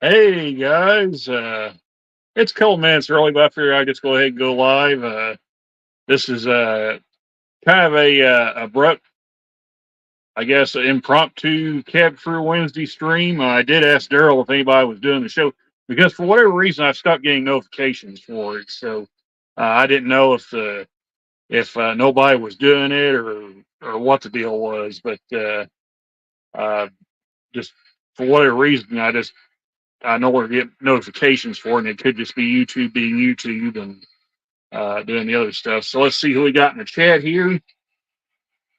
Hey guys, it's a couple minutes early, but I figure I just go ahead and go live. This is kind of a abrupt, I guess, impromptu Cab Crew Wednesday stream. I did ask Daryl if anybody was doing the show because for whatever reason I stopped getting notifications for it. So I didn't know if nobody was doing it or what the deal was, but uh, just for whatever reason I know where to get notifications for, and it could just be YouTube being YouTube and doing the other stuff. So let's see who we got in the chat here. We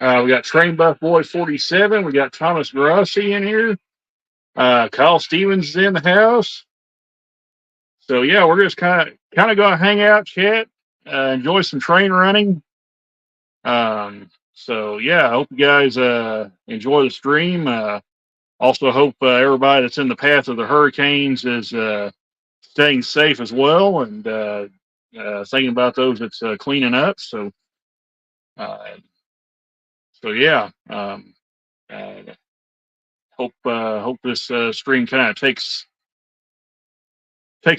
got Train Buff Boy 47. We got Thomas Grossi in here. Kyle Stevens is in the house. So yeah, we're just kind of going to hang out, chat, enjoy some train running. So yeah, I hope you guys enjoy the stream. Also hope everybody that's in the path of the hurricanes is staying safe as well, and thinking about those that's cleaning up. Uh, so yeah, uh, hope this stream kind of takes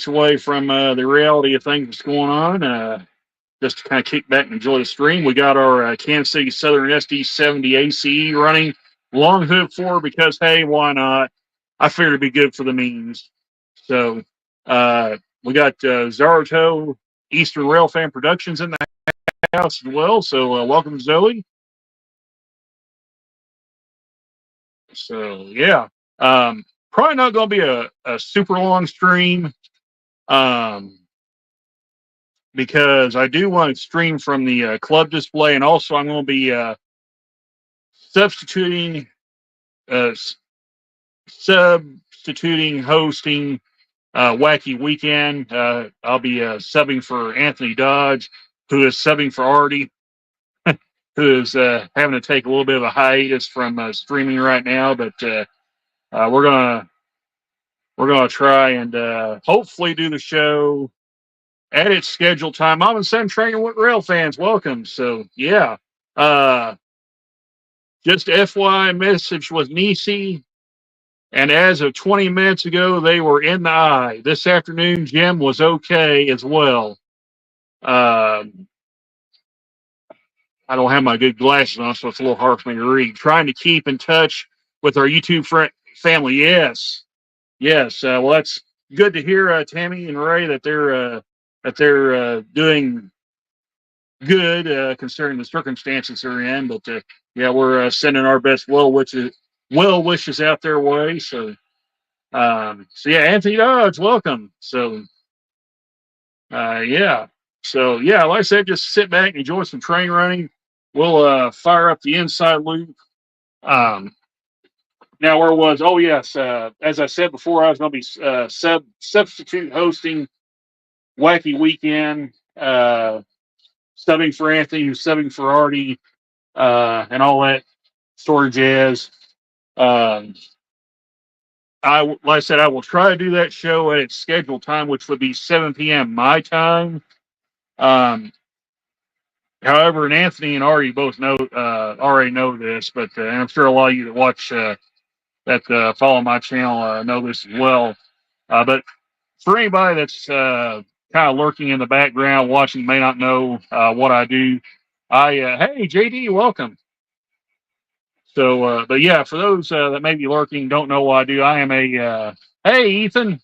away from the reality of things that's going on. Just to kind of kick back and enjoy the stream. We got our Kansas City Southern SD70 ACE running long hood for because hey, why not? I figured it'd be good for the memes. So we got Zaruto Eastern Rail Fan Productions in the house as well. So welcome, Zoe. So yeah, probably not going to be a super long stream um, because I do want to stream from the club display, and also I'm going to be substituting uh, substituting hosting Wacky Weekend. I'll be subbing for Anthony Dodge, who is subbing for Artie, who is having to take a little bit of a hiatus from streaming right now. But we're gonna try and hopefully do the show at its scheduled time. Mom and Son Trainer with Rail fans, welcome. So yeah, uh, just FYI message was Nisi. And as of 20 minutes ago, they were in the eye. This afternoon, Jim was okay as well. Um, I don't have my good glasses on, so it's a little hard for me to read. Trying to keep in touch with our YouTube family. Yes, yes. Well, that's good to hear, Tammy and Ray, that they're doing good considering the circumstances they're in. But yeah, we're sending our best well wishes out their way. So yeah, Anthony Dodge, welcome. Yeah. So yeah, like I said, just sit back and enjoy some train running. We'll fire up the inside loop. Um, Now where was? Oh yes, as I said before, I was going to be substitute hosting Wacky Weekend, subbing for Anthony, who's subbing for Artie, and all that sort of jazz. Um, like I said, I will try to do that show at its scheduled time, which would be 7 p.m. my time. Um, However, and Anthony and Ari both already know this, but and I'm sure a lot of you that watch follow my channel know this as well. But for anybody that's kind of lurking in the background, watching, may not know what I do. Hey JD, welcome. But yeah, for those that may be lurking, don't know what I do. I am a hey Ethan.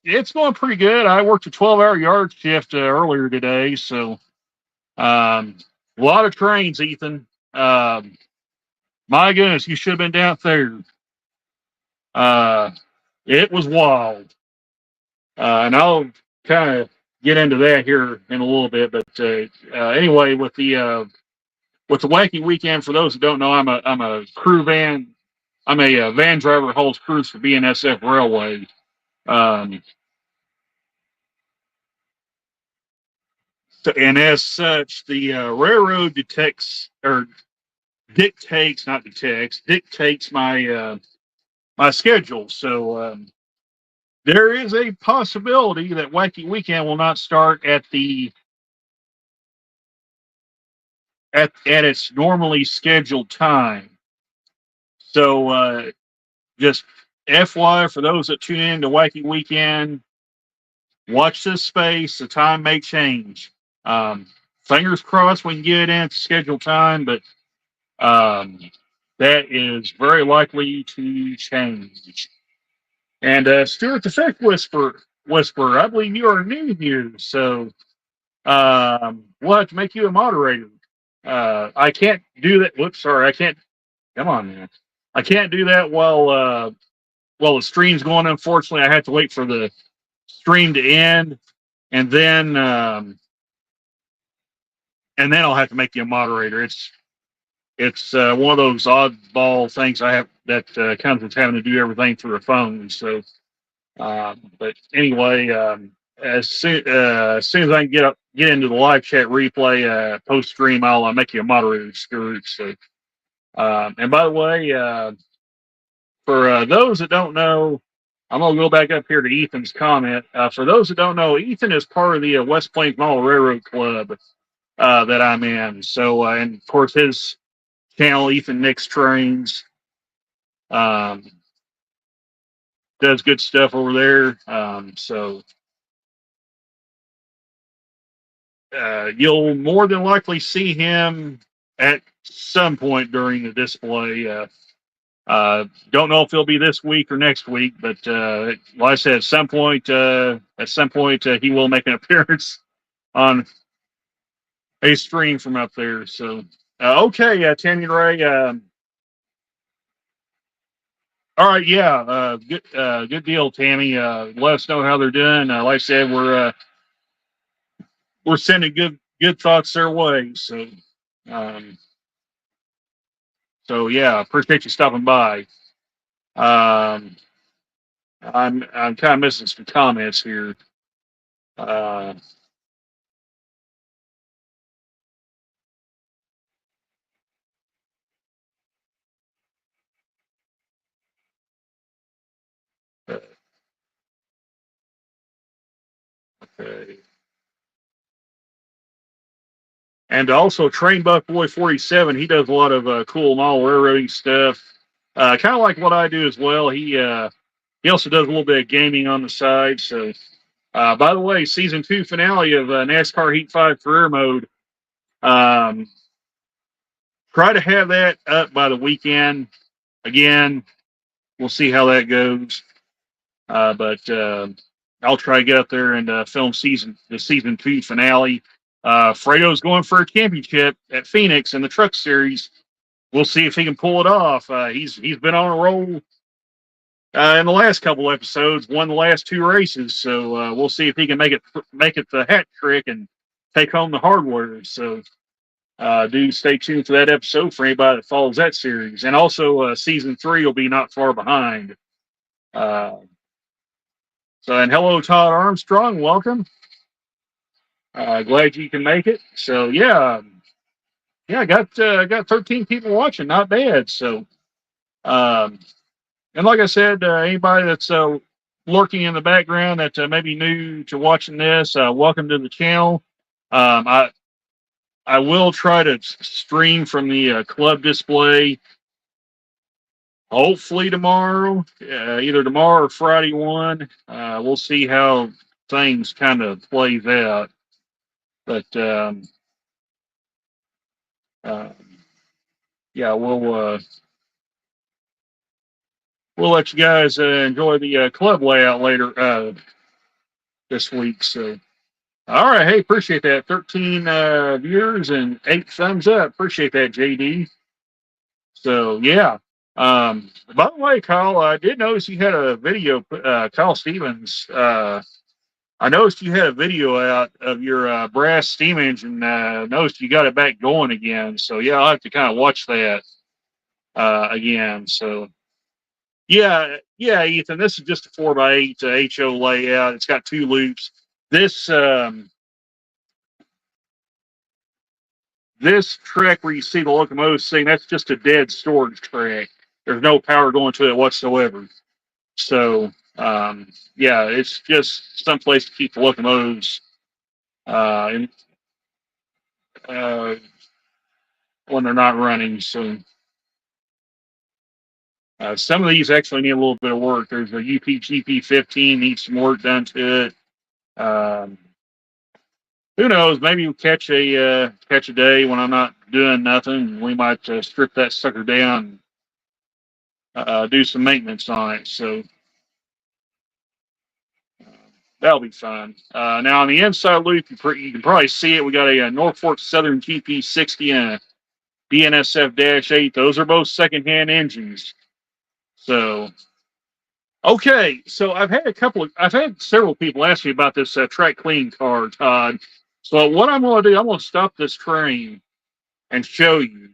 It's going pretty good. I worked a 12-hour yard shift earlier today, so a lot of trains, Ethan. Um, my goodness, you should have been down there. Uh, it was wild. And I'll kind of get into that here in a little bit. But anyway, with the Wacky Weekend, for those who don't know, I'm a crew van. I'm a van driver that holds crews for BNSF Railway. Um, and as such, the railroad dictates my schedule. So there is a possibility that Wacky Weekend will not start at its normally scheduled time. So just FY, for those that tune in to Wacky Weekend, watch this space. The time may change. Um, Fingers crossed we can get it in at the scheduled time, but um, that is very likely to change. And Stuart the Fake Whisperer, I believe you are new here, so we'll have to make you a moderator. I can't do that. Whoops, sorry, I can't. Come on, man. I can't do that while the stream's going. Unfortunately, I have to wait for the stream to end, and then I'll have to make you a moderator. It's one of those oddball things I have that comes with having to do everything through a phone. So, but anyway, as soon as I can get into the live chat replay post stream, I'll make you a moderator, Stuart. So, and by the way, for those that don't know, I'm gonna go back up here to Ethan's comment. For those that don't know, Ethan is part of the West Plains Model Railroad Club that I'm in. So, and of course, his channel, Ethan Nix Trains, um, does good stuff over there. So you'll more than likely see him at some point during the display. Don't know if he'll be this week or next week, but like I said, at some point, he will make an appearance on a stream from up there. So, okay, Tanya Ray. All right, yeah, good deal, Tammy. Let us know how they're doing. Like I said, we're sending good thoughts their way. So, um, yeah, appreciate you stopping by. Um, I'm kind of missing some comments here. Uh, okay. And also, Train Buck Boy 47, he does a lot of cool model railroading stuff. Kind of like what I do as well. He also does a little bit of gaming on the side. So, by the way, season 2 finale of NASCAR Heat 5 career mode. Um, Try to have that up by the weekend. Again, we'll see how that goes. But I'll try to get up there and film the season 2 finale. Fredo's going for a championship at Phoenix in the Truck Series. We'll see if he can pull it off. He's been on a roll in the last couple episodes, won the last 2 races. So we'll see if he can make it the hat trick and take home the hardware. So do stay tuned for that episode for anybody that follows that series. And also season 3 will be not far behind. And hello, Todd Armstrong. Welcome. Glad you can make it. So I got 13 people watching. Not bad. So, and like I said, anybody that's lurking in the background that may be new to watching this, welcome to the channel. I will try to stream from the club display. Hopefully tomorrow, either tomorrow or Friday one. We'll see how things kind of plays out. But yeah, we'll let you guys enjoy the club layout later this week. So, all right, hey, appreciate that. 13 viewers and 8 thumbs up. Appreciate that, JD. So yeah. By the way, Kyle, I did notice you had a video. Kyle Stevens. I noticed you had a video out of your brass steam engine. Noticed you got it back going again. So yeah, I'll have to kind of watch that again. So yeah, Ethan, this is just a 4x8 HO layout. It's got 2 loops. This track where you see the locomotive sitting, that's just a dead storage track. There's no power going to it whatsoever. So yeah, it's just some place to keep the locomotives in, when they're not running. So Some of these actually need a little bit of work. There's a UPGP 15 needs some work done to it. Who knows? Maybe we'll catch a day when I'm not doing nothing. We might strip that sucker down, do some maintenance on it. So that'll be fun. Now on the inside loop, you can probably see it. We got a Norfolk Southern GP60 and a BNSF-8. Those are both secondhand engines. So okay, so I've had several people ask me about this track clean car, Todd. So what I'm going to do, I'm going to stop this train and show you.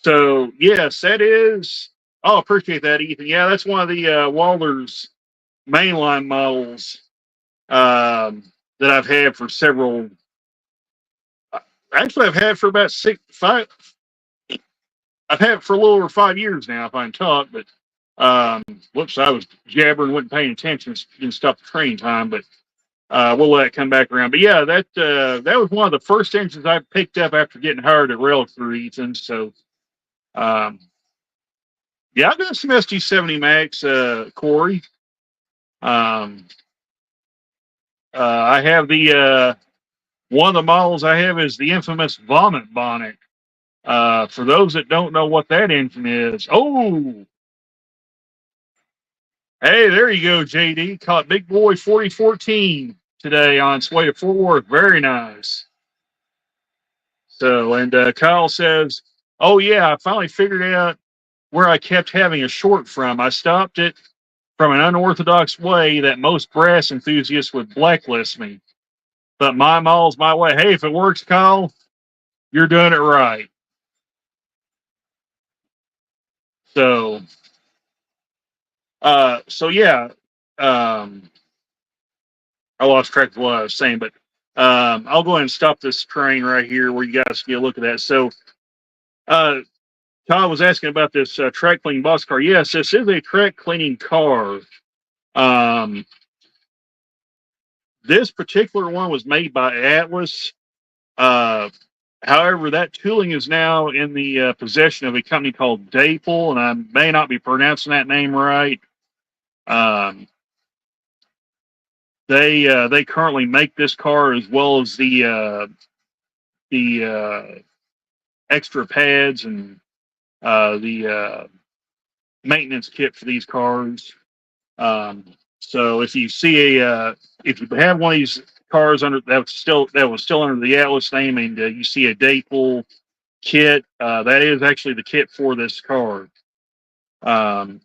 So yes, that is. Oh, appreciate that, Ethan. Yeah, that's one of the Walther's mainline models that I've had for several. Actually, I've had for about 5. I've had it for a little over 5 years now, if I can talk. But whoops, I was jabbering, wasn't paying attention, didn't stop the train time. But we'll let it come back around. But yeah, that was one of the first engines I picked up after getting hired at Rail Crew, Ethan. So yeah, I've got some SG70 Max, Corey. I have the one of the models I have is the infamous Vomit Bonnet. For those that don't know what that engine is, oh, hey, there you go, JD. Caught Big Boy 4014 today on its way to Fort Worth. Very nice. So, and Kyle says, oh, yeah, I finally figured out where I kept having a short from. I stopped it from an unorthodox way that most brass enthusiasts would blacklist me. But my model's my way. Hey, if it works, Kyle, you're doing it right. So, so yeah, I lost track of what I was saying, but I'll go ahead and stop this train right here where you guys get a look at that. So, Todd was asking about this track cleaning box car. Yes, this is a track cleaning car. This particular one was made by Atlas. However, that tooling is now in the possession of a company called Dapel, and I may not be pronouncing that name right. They currently make this car as well as the extra pads and the maintenance kit for these cars. So if you see if you have one of these cars under that was still under the Atlas name, and you see a Dapel kit, that is actually the kit for this car. So,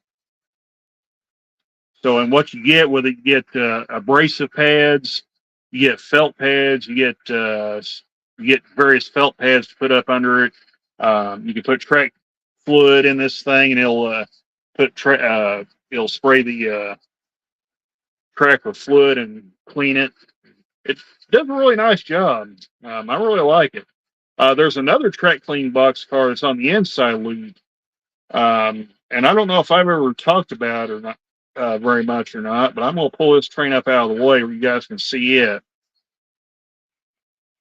and what you get with it, you get abrasive pads, you get felt pads, you get various felt pads to put up under it. You can put track fluid in this thing, and it'll it'll spray the track with fluid and clean it. It does a really nice job. I really like it. There's another track clean box car that's on the inside loop, and I don't know if I've ever talked about it or not very much or not, but I'm going to pull this train up out of the way where you guys can see it.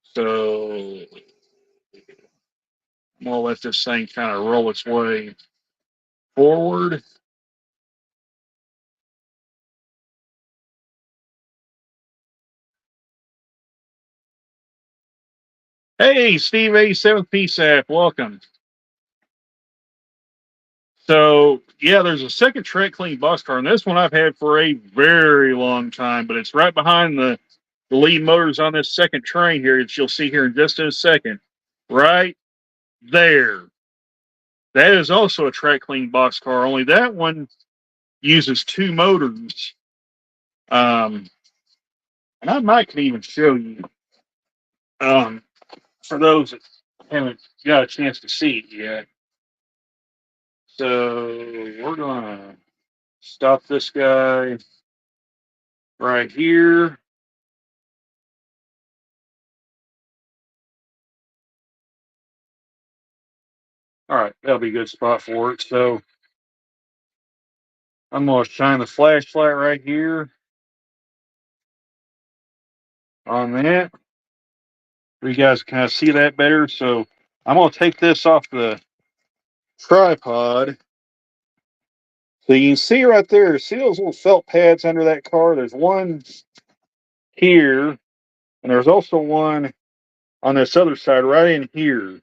So I'm going to let this thing kind of roll its way forward. Hey, Steve A7th PSAP, welcome. So, yeah, there's a second track clean box car, and this one I've had for a very long time, but it's right behind the lead motors on this second train here, that you'll see here in just a second. Right there. That is also a track clean box car, only that one uses 2 motors. And I might can even show you for those that haven't got a chance to see it yet. So we're gonna stop this guy right here. All right, that'll be a good spot for it. So I'm gonna shine the flashlight right here on that. You guys can kind of see that better. So I'm gonna take this off the tripod. So you can see right there, see those little felt pads under that car? There's one here, and there's also one on this other side right in here.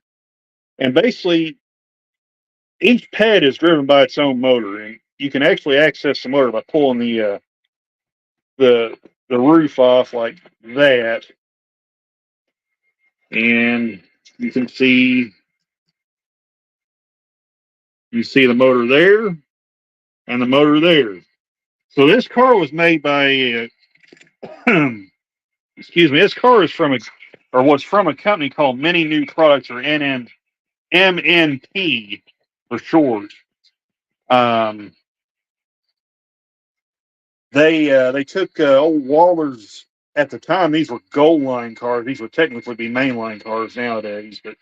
And basically, each pad is driven by its own motor, and you can actually access the motor by pulling the the roof off like that, and you can see the motor there and the motor there. So this car was made by excuse me. This car is from was from a company called Many New Products, or MNP for short. Um, they took old Waller's at the time. These were Gold Line cars. These would technically be mainline cars nowadays, but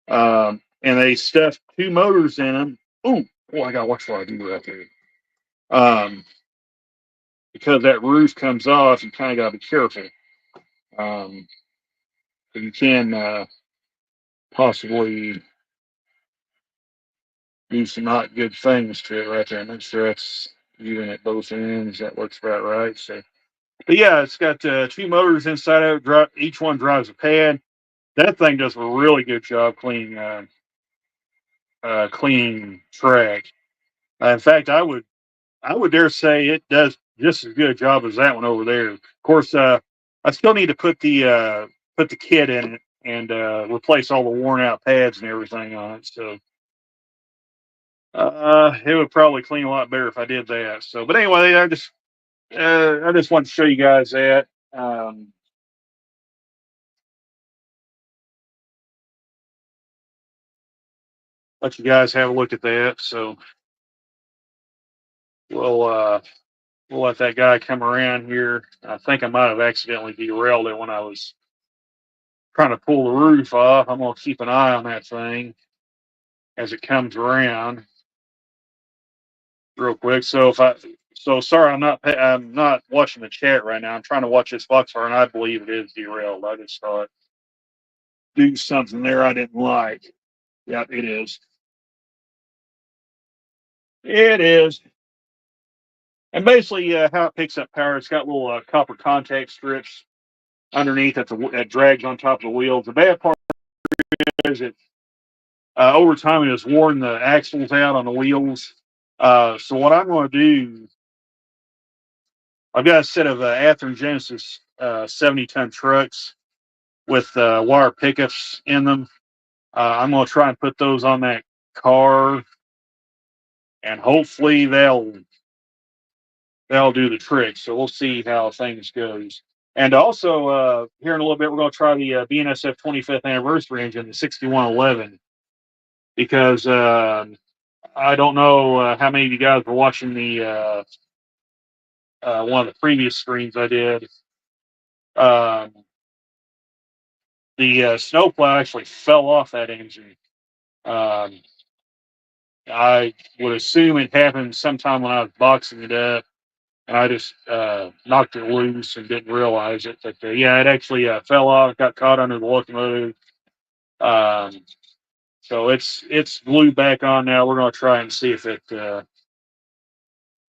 and they stuffed two motors in them. Oh, boy, I gotta watch what I do right there. Because that roof comes off, you kind of gotta be careful. You can possibly do some not good things to it right there. Make sure that's even at both ends. That works about right. So, but yeah, it's got two motors inside of it. Each one drives a pad. That thing does a really good job cleaning track. In fact, I would dare say it does just as good a job as that one over there. Of course, I still need to put the kit in it and replace all the worn out pads and everything on it. So it would probably clean a lot better if I did that. So, but anyway, I just want to show you guys that. Let you guys have a look at that. So we'll let that guy come around here. I think I might have accidentally derailed it when I was trying to pull the roof off. I'm gonna keep an eye on that thing as it comes around real quick. So sorry, I'm not watching the chat right now. I'm trying to watch this Foxfire, and I believe it is derailed. I just saw it do something there I didn't like. Yep, it is. It is. And basically, how it picks up power, it's got little copper contact strips underneath that drags on top of the wheels. The bad part is it over time it has worn the axles out on the wheels. So what I'm going to do, I've got a set of Athearn Genesis 70-ton trucks with wire pickups in them. I'm going to try and put those on that car, and hopefully they'll do the trick. So we'll see how things goes. And also, here in a little bit, we're going to try the BNSF 25th anniversary engine, the 6111, because I don't know how many of you guys were watching the one of the previous streams I did. The snowplow actually fell off that engine. I would assume it happened sometime when I was boxing it up, and I just knocked it loose and didn't realize it. But yeah, it actually fell off, got caught under the locomotive. So it's glued back on now. We're going to try and see if it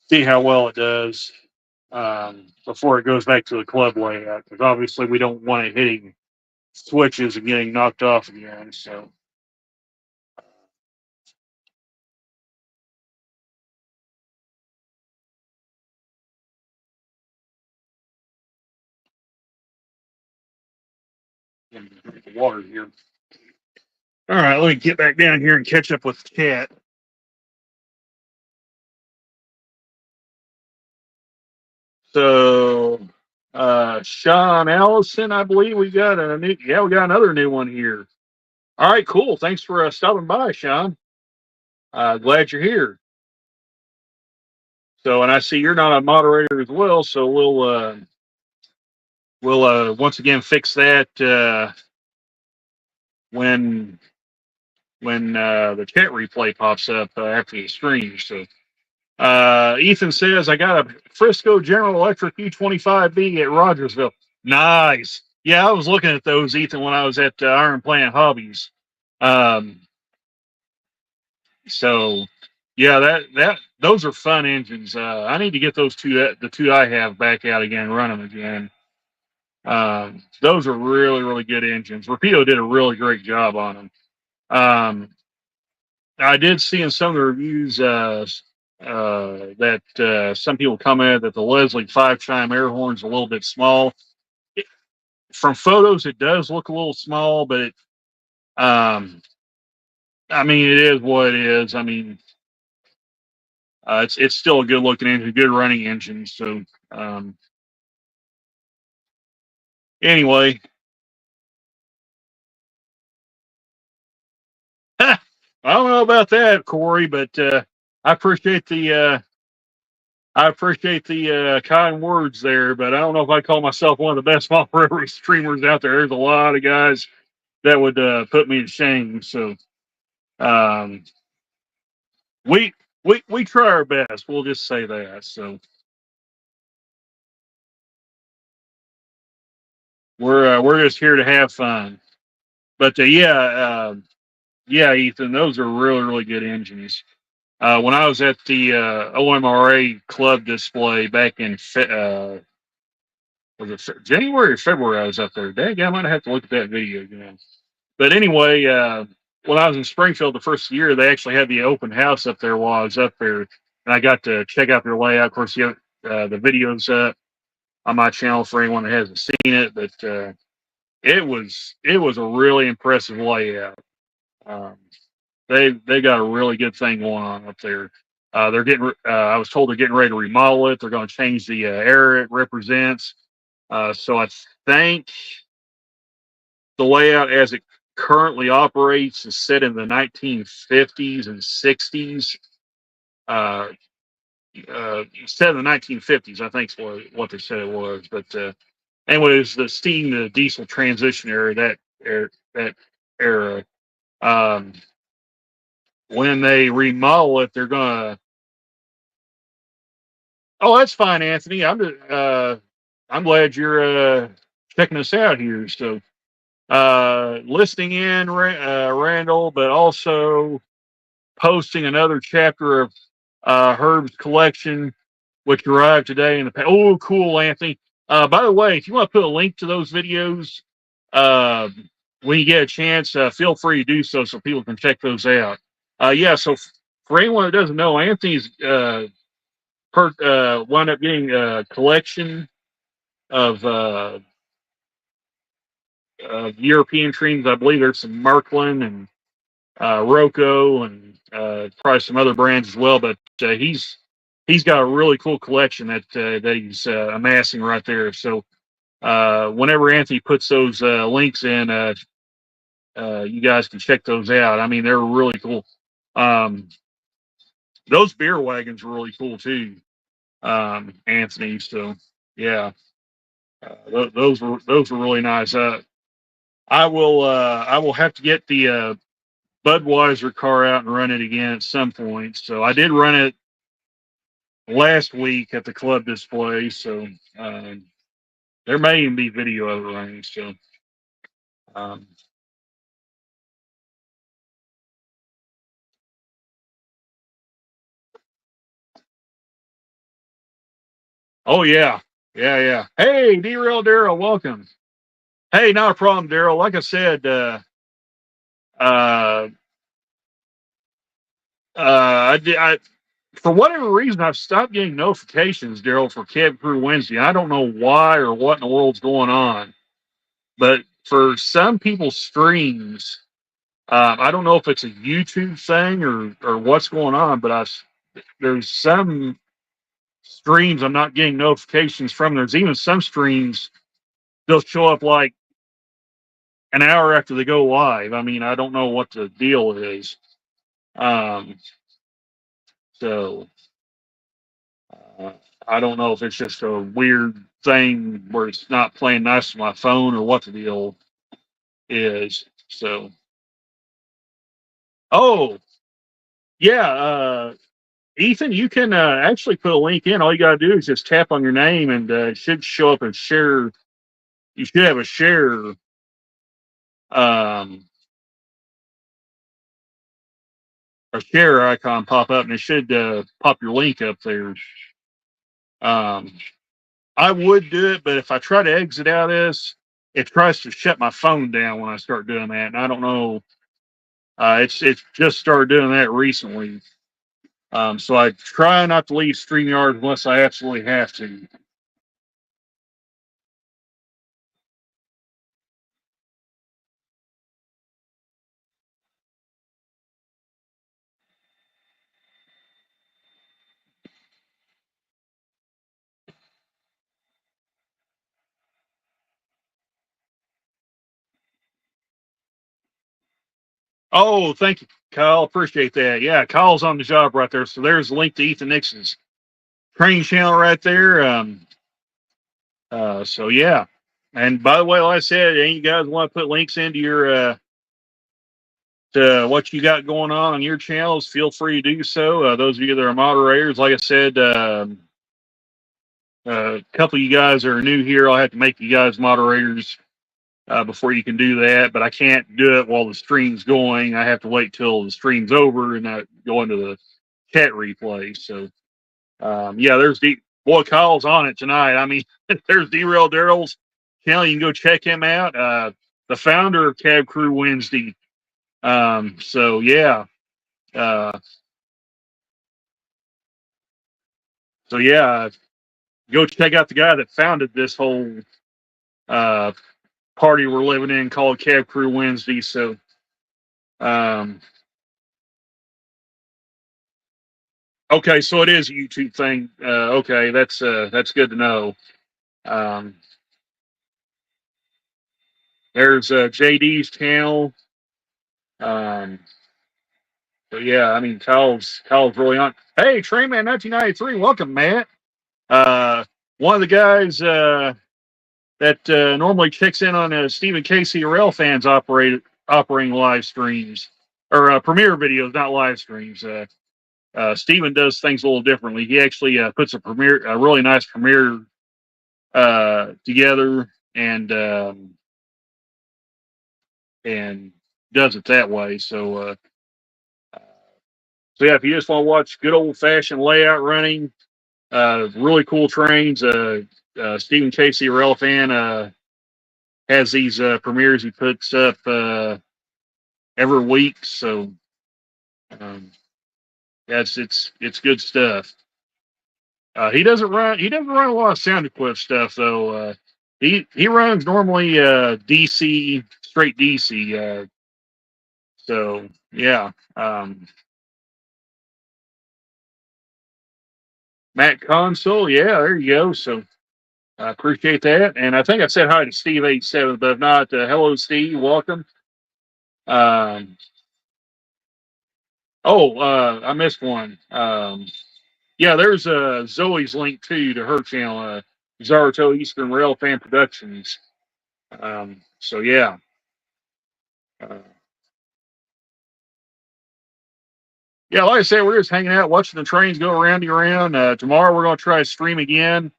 see how well it does before it goes back to the club layout, because obviously we don't want it hitting switches and getting knocked off again. So. Drink the water here. All right, let me get back down here and catch up with the chat. So, Sean Allison, I believe we got we got another new one here. All right, cool. Thanks for stopping by, Sean. Glad you're here. So, and I see you're not a moderator as well, so we'll once again fix that when the chat replay pops up after the stream. So. Ethan says, I got a Frisco General Electric U25B at Rogersville. Nice. Yeah, I was looking at those, Ethan, when I was at Iron Plant Hobbies. So yeah, that those are fun engines. I need to get those two, the two I have, back out again, run them again. Those are really, really good engines. Rapido did a really great job on them. Um, I did see in some of the reviews that some people commented that the Leslie 5 chime air horn's a little bit small. It, from photos, it does look a little small, but um, I mean, it is what it is. I mean, it's still a good looking engine, good running engine. So um, anyway, I don't know about that, Corey, but I appreciate the kind words there. But I don't know if I call myself one of the best small railroad streamers out there. There's a lot of guys that would put me to shame. So um, we we try our best. We'll just say that. So we're just here to have fun. But yeah, Ethan, those are really, really good engines. When I was at the OMRA club display back in was it January or February, I was up there. Dang, I might have to look at that video again. But anyway, when I was in Springfield the first year, they actually had the open house up there while I was up there, and I got to check out their layout. Of course, the videos up on my channel for anyone that hasn't seen it, but it was a really impressive layout. Um, they got a really good thing going on up there. They're getting. I was told they're getting ready to remodel it. They're going to change the area it represents. So I think the layout as it currently operates is set in the 1950s and 60s. Uh, Set in the 1950s, I think is what they said it was. But anyways, the steam to diesel transition era, that era. Um, when they remodel it, they're gonna. Oh, that's fine, Anthony. I'm glad you're checking us out here. So listening in, Randall, but also posting another chapter of Herb's collection, which arrived today in the. Oh, cool, Anthony. By the way, if you want to put a link to those videos, uh, when you get a chance, feel free to do so people can check those out. Yeah, so for anyone that doesn't know, Anthony's wound up getting a collection of European trains. I believe there's some Markland and Roco and probably some other brands as well. But he's got a really cool collection that he's amassing right there. So whenever Anthony puts those links in, you guys can check those out. I mean, they're really cool. Um, those beer wagons are really cool too, Anthony. So yeah, those were really nice. I will have to get the Budweiser car out and run it again at some point. So I did run it last week at the club display. So um, there may even be video of it running. So um, oh yeah, yeah. Hey, Derail Daryl, welcome. Hey, not a problem, Daryl. Like I said, uh, I for whatever reason, I've stopped getting notifications, Daryl, for Cab Crew Wednesday. I don't know why or what in the world's going on, but for some people's streams, I don't know if it's a YouTube thing or what's going on, but there's some streams I'm not getting notifications from. There's even some streams they'll show up like an hour after they go live. I mean, I don't know what the deal is. Um, so uh, I don't know if it's just a weird thing where it's not playing nice on my phone or what the deal is. So, oh yeah, Ethan, you can actually put a link in. All you got to do is just tap on your name, and it should show up and share. You should have a share. Um, a share icon pop up, and it should pop your link up there. Um, I would do it, but if I try to exit out of this, it tries to shut my phone down when I start doing that, and I don't know. It's just started doing that recently. So I try not to leave StreamYard unless I absolutely have to. Oh, thank you, Kyle. Appreciate that. Yeah, Kyle's on the job right there. So there's a link to Ethan Nixon's training channel right there. So yeah. And by the way, like I said, any you guys want to put links into your to what you got going on your channels, feel free to do so. Those of you that are moderators, like I said, a couple of you guys are new here. I'll have to make you guys moderators before you can do that, but I can't do it while the stream's going. I have to wait till the stream's over and go into the chat replay. So, yeah, there's the boy Kyle's on it tonight. I mean, there's Derail Daryl's channel. You can go check him out. The founder of Cab Crew Wednesday. So yeah, uh, so yeah, go check out the guy that founded this whole uh, party we're living in called Cab Crew Wednesday. So, um, okay, so it is a YouTube thing. Okay, that's good to know. Um, there's JD's channel. Um, so yeah, I mean Kyle's really on. Hey, Trainman 1993, welcome, Matt. One of the guys that normally checks in on Stephen Casey Rail fans operating live streams or premiere videos, not live streams. Stephen does things a little differently. He actually puts a really nice premiere together and does it that way. So yeah, if you just want to watch good old fashioned layout running, really cool trains. Stephen Casey Rail fan has these premieres he puts up every week. So um, that's it's good stuff. He doesn't run a lot of sound equip stuff though. He runs normally DC straight DC. So yeah, Matt Console, yeah, there you go. So I appreciate that, and I think I said hi to Steve 87, but if not, hello Steve, welcome. Um, I missed one. Yeah, there's Zoe's link too to her channel, Zaruto Eastern Rail Fan Productions. So yeah. Uh, Yeah, like I said, we're just hanging out, watching the trains go around and around. Tomorrow we're going to try to stream again.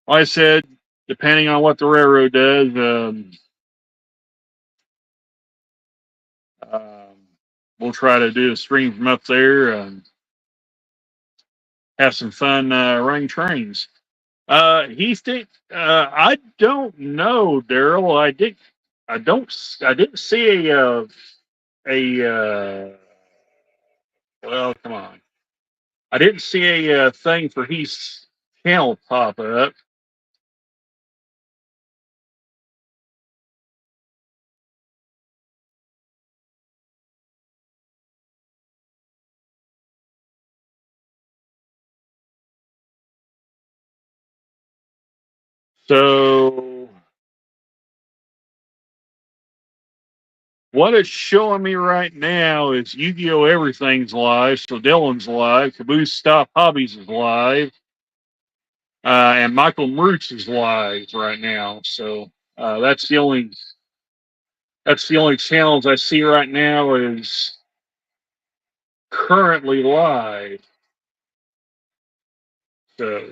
Like I said, depending on what the railroad does, um, we'll try to do a stream from up there and have some fun running trains. Houston, I don't know, Daryl. I didn't see well, come on. I didn't see a thing for Heath's channel pop up. So what it's showing me right now is Yu-Gi-Oh! Everything's live. So Dylan's live. Caboose Stop Hobbies is live. And Michael Mertz is live right now. So that's the only channels I see right now is currently live. So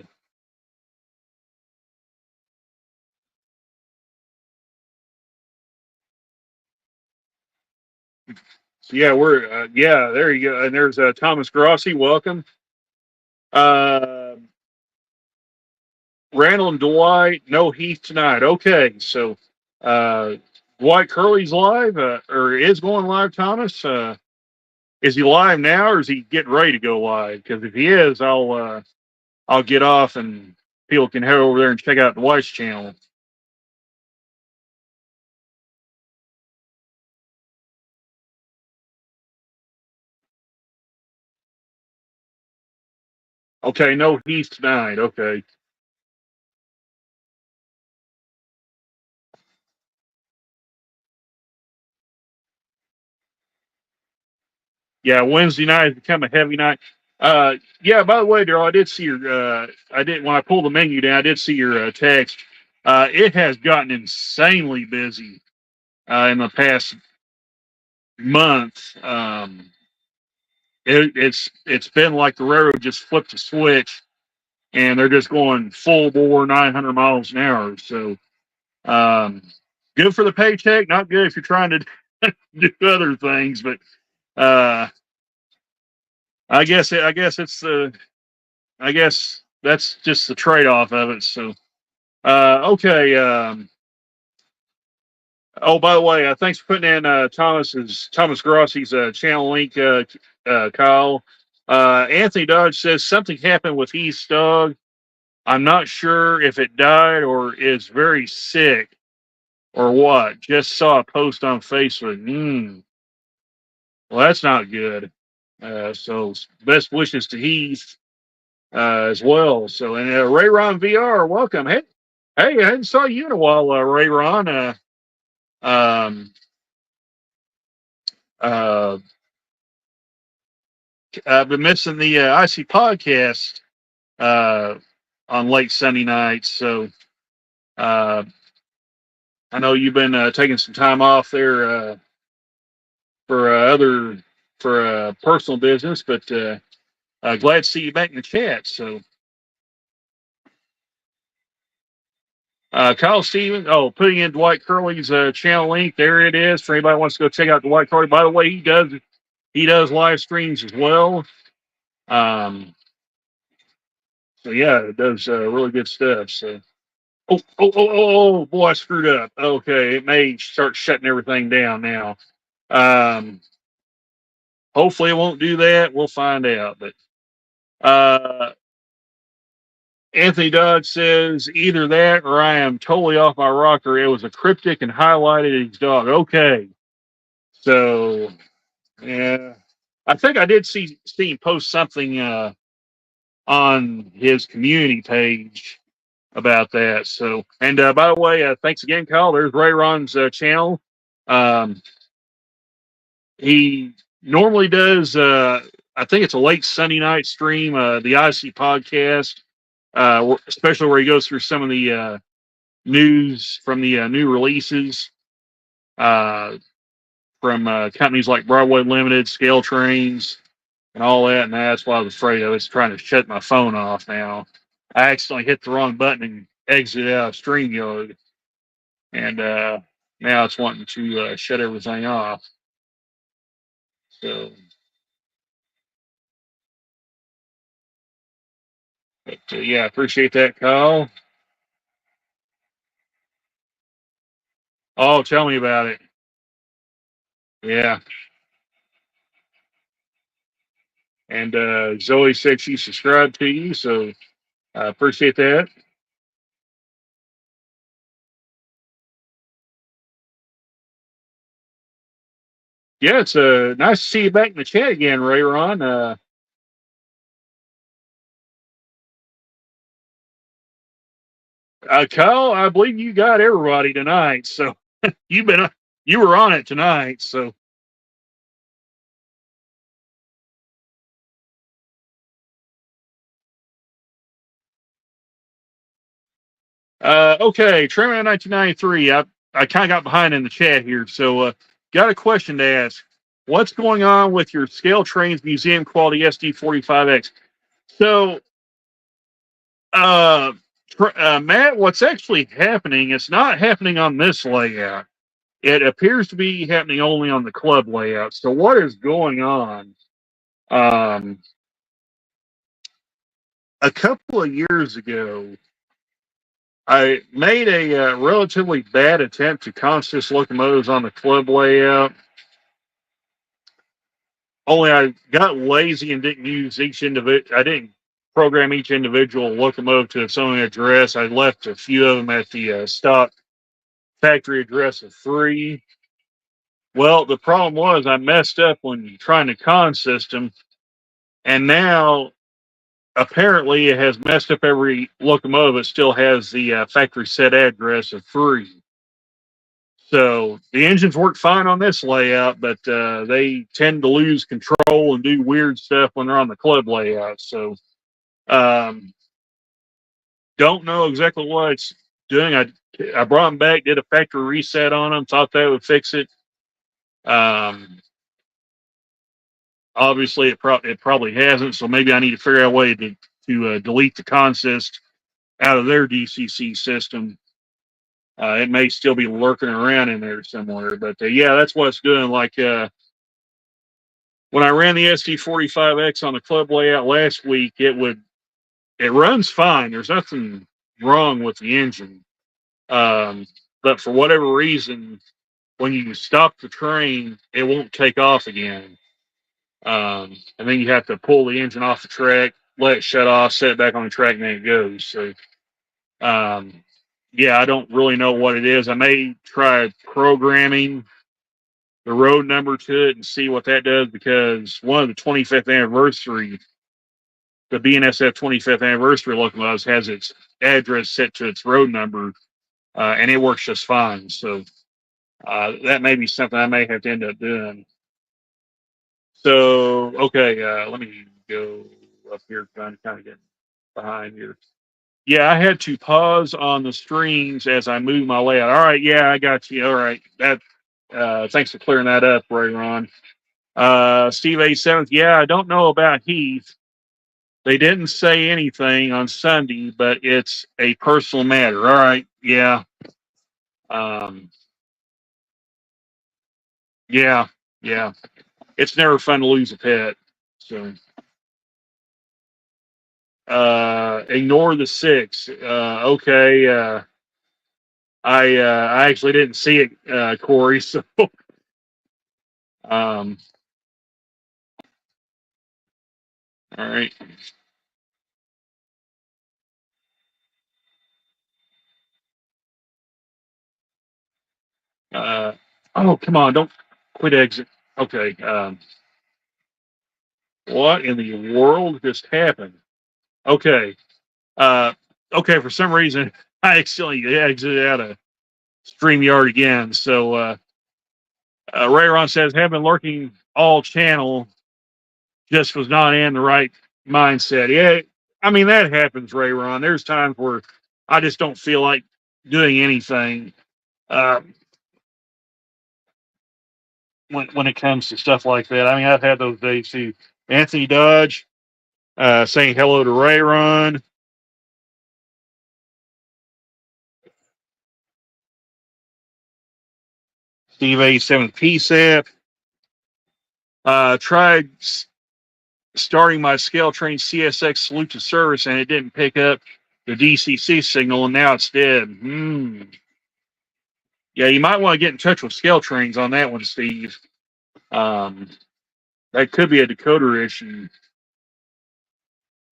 So yeah, we're yeah. There you go. And there's Thomas Grossi. Welcome. Uh, Randall and Dwight. No Heath tonight. Okay, so uh, Dwight Curley's live or is going live. Thomas, is he live now or is he getting ready to go live? Because if he is, I'll get off and people can head over there and check out Dwight's channel. Okay, no Heath tonight. Okay. Yeah, Wednesday night has become a heavy night. Yeah. By the way, Daryl, I did see your. I did when I pulled the menu down. I did see your text. It has gotten insanely busy in the past month. It's been like the railroad just flipped a switch, and they're just going full bore 900 miles an hour. So, um, good for the paycheck. Not good if you're trying to do other things. But uh, I guess it's the I guess that's just the trade off of it. So, okay. Oh, by the way, thanks for putting in Thomas Grossi's channel link, Kyle. Anthony Dodge says something happened with Heath's dog. I'm not sure if it died or is very sick or what. Just saw a post on Facebook. Well, that's not good. So best wishes to Heath as well. So, and Ray Ron VR, welcome. Hey, I hadn't saw you in a while, Ray Ron. Um, uh, I've been missing the IC podcast uh, on late Sunday nights. So uh, I know you've been taking some time off there for other for personal business, but glad to see you back in the chat. So. Kyle Stevens, putting in Dwight Curley's channel link. There it is for anybody who wants to go check out Dwight Curley. By the way, he does live streams as well. So yeah, it does really good stuff. So boy, I screwed up. Okay, it may start shutting everything down now. Um, hopefully it won't do that. We'll find out. But uh, Anthony Dodge says either that or I am totally off my rocker. It was a cryptic and highlighted his dog. Okay. So yeah, I think I did see him post something on his community page about that. So, and by the way, thanks again, Kyle. There's Ray Ron's channel. Um, he normally does. I think it's a late Sunday night stream. The IC podcast, especially where he goes through some of the news from the new releases. From companies like Broadway Limited, Scale Trains, and all that. And that's why I was afraid of. It's trying to shut my phone off now. I accidentally hit the wrong button and exited out of StreamYard. And now it's wanting to shut everything off. So, but yeah, I appreciate that, Kyle. Oh, tell me about it. Yeah. And Zoe said she subscribed to you. So I appreciate that. Yeah, it's nice to see you back in the chat again, Ray Ron. Kyle, I believe you got everybody tonight. So you've been you were on it tonight. So okay, Tremor 1993. I kind of got behind in the chat here, so got a question to ask. What's going on with your Scale Trains Museum Quality SD45X? So, Matt, what's actually happening? It's not happening on this layout. It appears to be happening only on the club layout. So what is going on? Um, a couple of years ago, I made a relatively bad attempt to consist locomotives on the club layout. Only I got lazy and didn't use each individual. I didn't program each individual locomotive to its own address. I left a few of them at the stock factory address of 3. Well, the problem was I messed up when trying to consist them, and now apparently it has messed up every locomotive. It still has the factory set address of 3. So the engines work fine on this layout, but they tend to lose control and do weird stuff when they're on the club layout. So um, don't know exactly what it's doing. I brought them back, did a factory reset on them, thought that would fix it. Um, obviously, it probably hasn't. So maybe I need to figure out a way to delete the consist out of their DCC system. It may still be lurking around in there somewhere, but yeah, that's what it's doing. Like when I ran the SD45X on the club layout last week, it runs fine. There's nothing wrong with the engine, but for whatever reason, when you stop the train, it won't take off again, and then you have to pull the engine off the track, let it shut off, set it back on the track, and then it goes. So yeah, I don't really know what it is. I may try programming the road number to it and see what that does, because one of the 25th anniversary, the BNSF 25th anniversary locomotives has its address set to its road number, and it works just fine. So that may be something I may have to end up doing. So, okay, let me go up here, trying to kind of get behind here. Yeah, I had to pause on the streams as I move my layout. All right, yeah, I got you. All right, that. Thanks for clearing that up, Ray Ron. Steve A7th, yeah, I don't know about Heath. They didn't say anything on Sunday, but it's a personal matter. All right, yeah. Um, yeah, yeah. It's never fun to lose a pet. So ignore the 6. Okay. I actually didn't see it, Corey. So um, all right. Uh, oh, come on! Don't quit exit. Okay. What in the world just happened? Okay. Okay. For some reason, I accidentally exited out of StreamYard again. So Ray Ron says, have been lurking all channel. Just was not in the right mindset. Yeah. I mean, that happens, Ray Ron. There's times where I just don't feel like doing anything. When it comes to stuff like that. I mean, I've had those days too. Anthony Dodge saying hello to Ray Ron. Steve A7 PSAP. Tried starting my scale train CSX salute to service and it didn't pick up the DCC signal and now it's dead. Yeah, you might want to get in touch with scale trains on that one, Steve. That could be a decoder issue.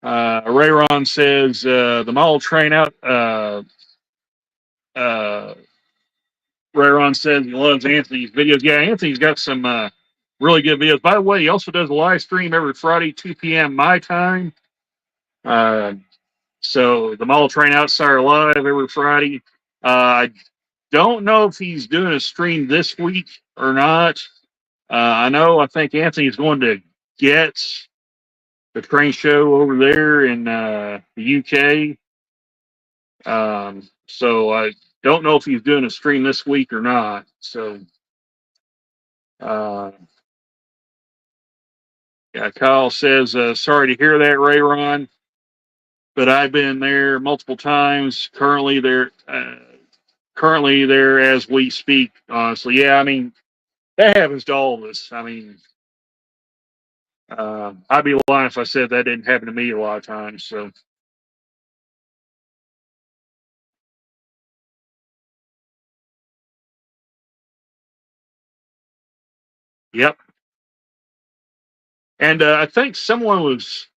Ray Ron says the model train out. Ray Ron says he loves Anthony's videos. Yeah, Anthony's got some really good videos. By the way, he also does a live stream every Friday, 2 p.m. my time. So the model train outsider live every Friday. I don't know if he's doing a stream this week or not. I think Anthony's going to get the train show over there in the UK. So I don't know if he's doing a stream this week or not. So, yeah, Kyle says, sorry to hear that, Ray Ron, but I've been there multiple times. Currently, there, currently there as we speak. Honestly, yeah, I mean that happens to all of us. I mean, I'd be lying if I said that didn't happen to me a lot of times. So, yep. And I think someone was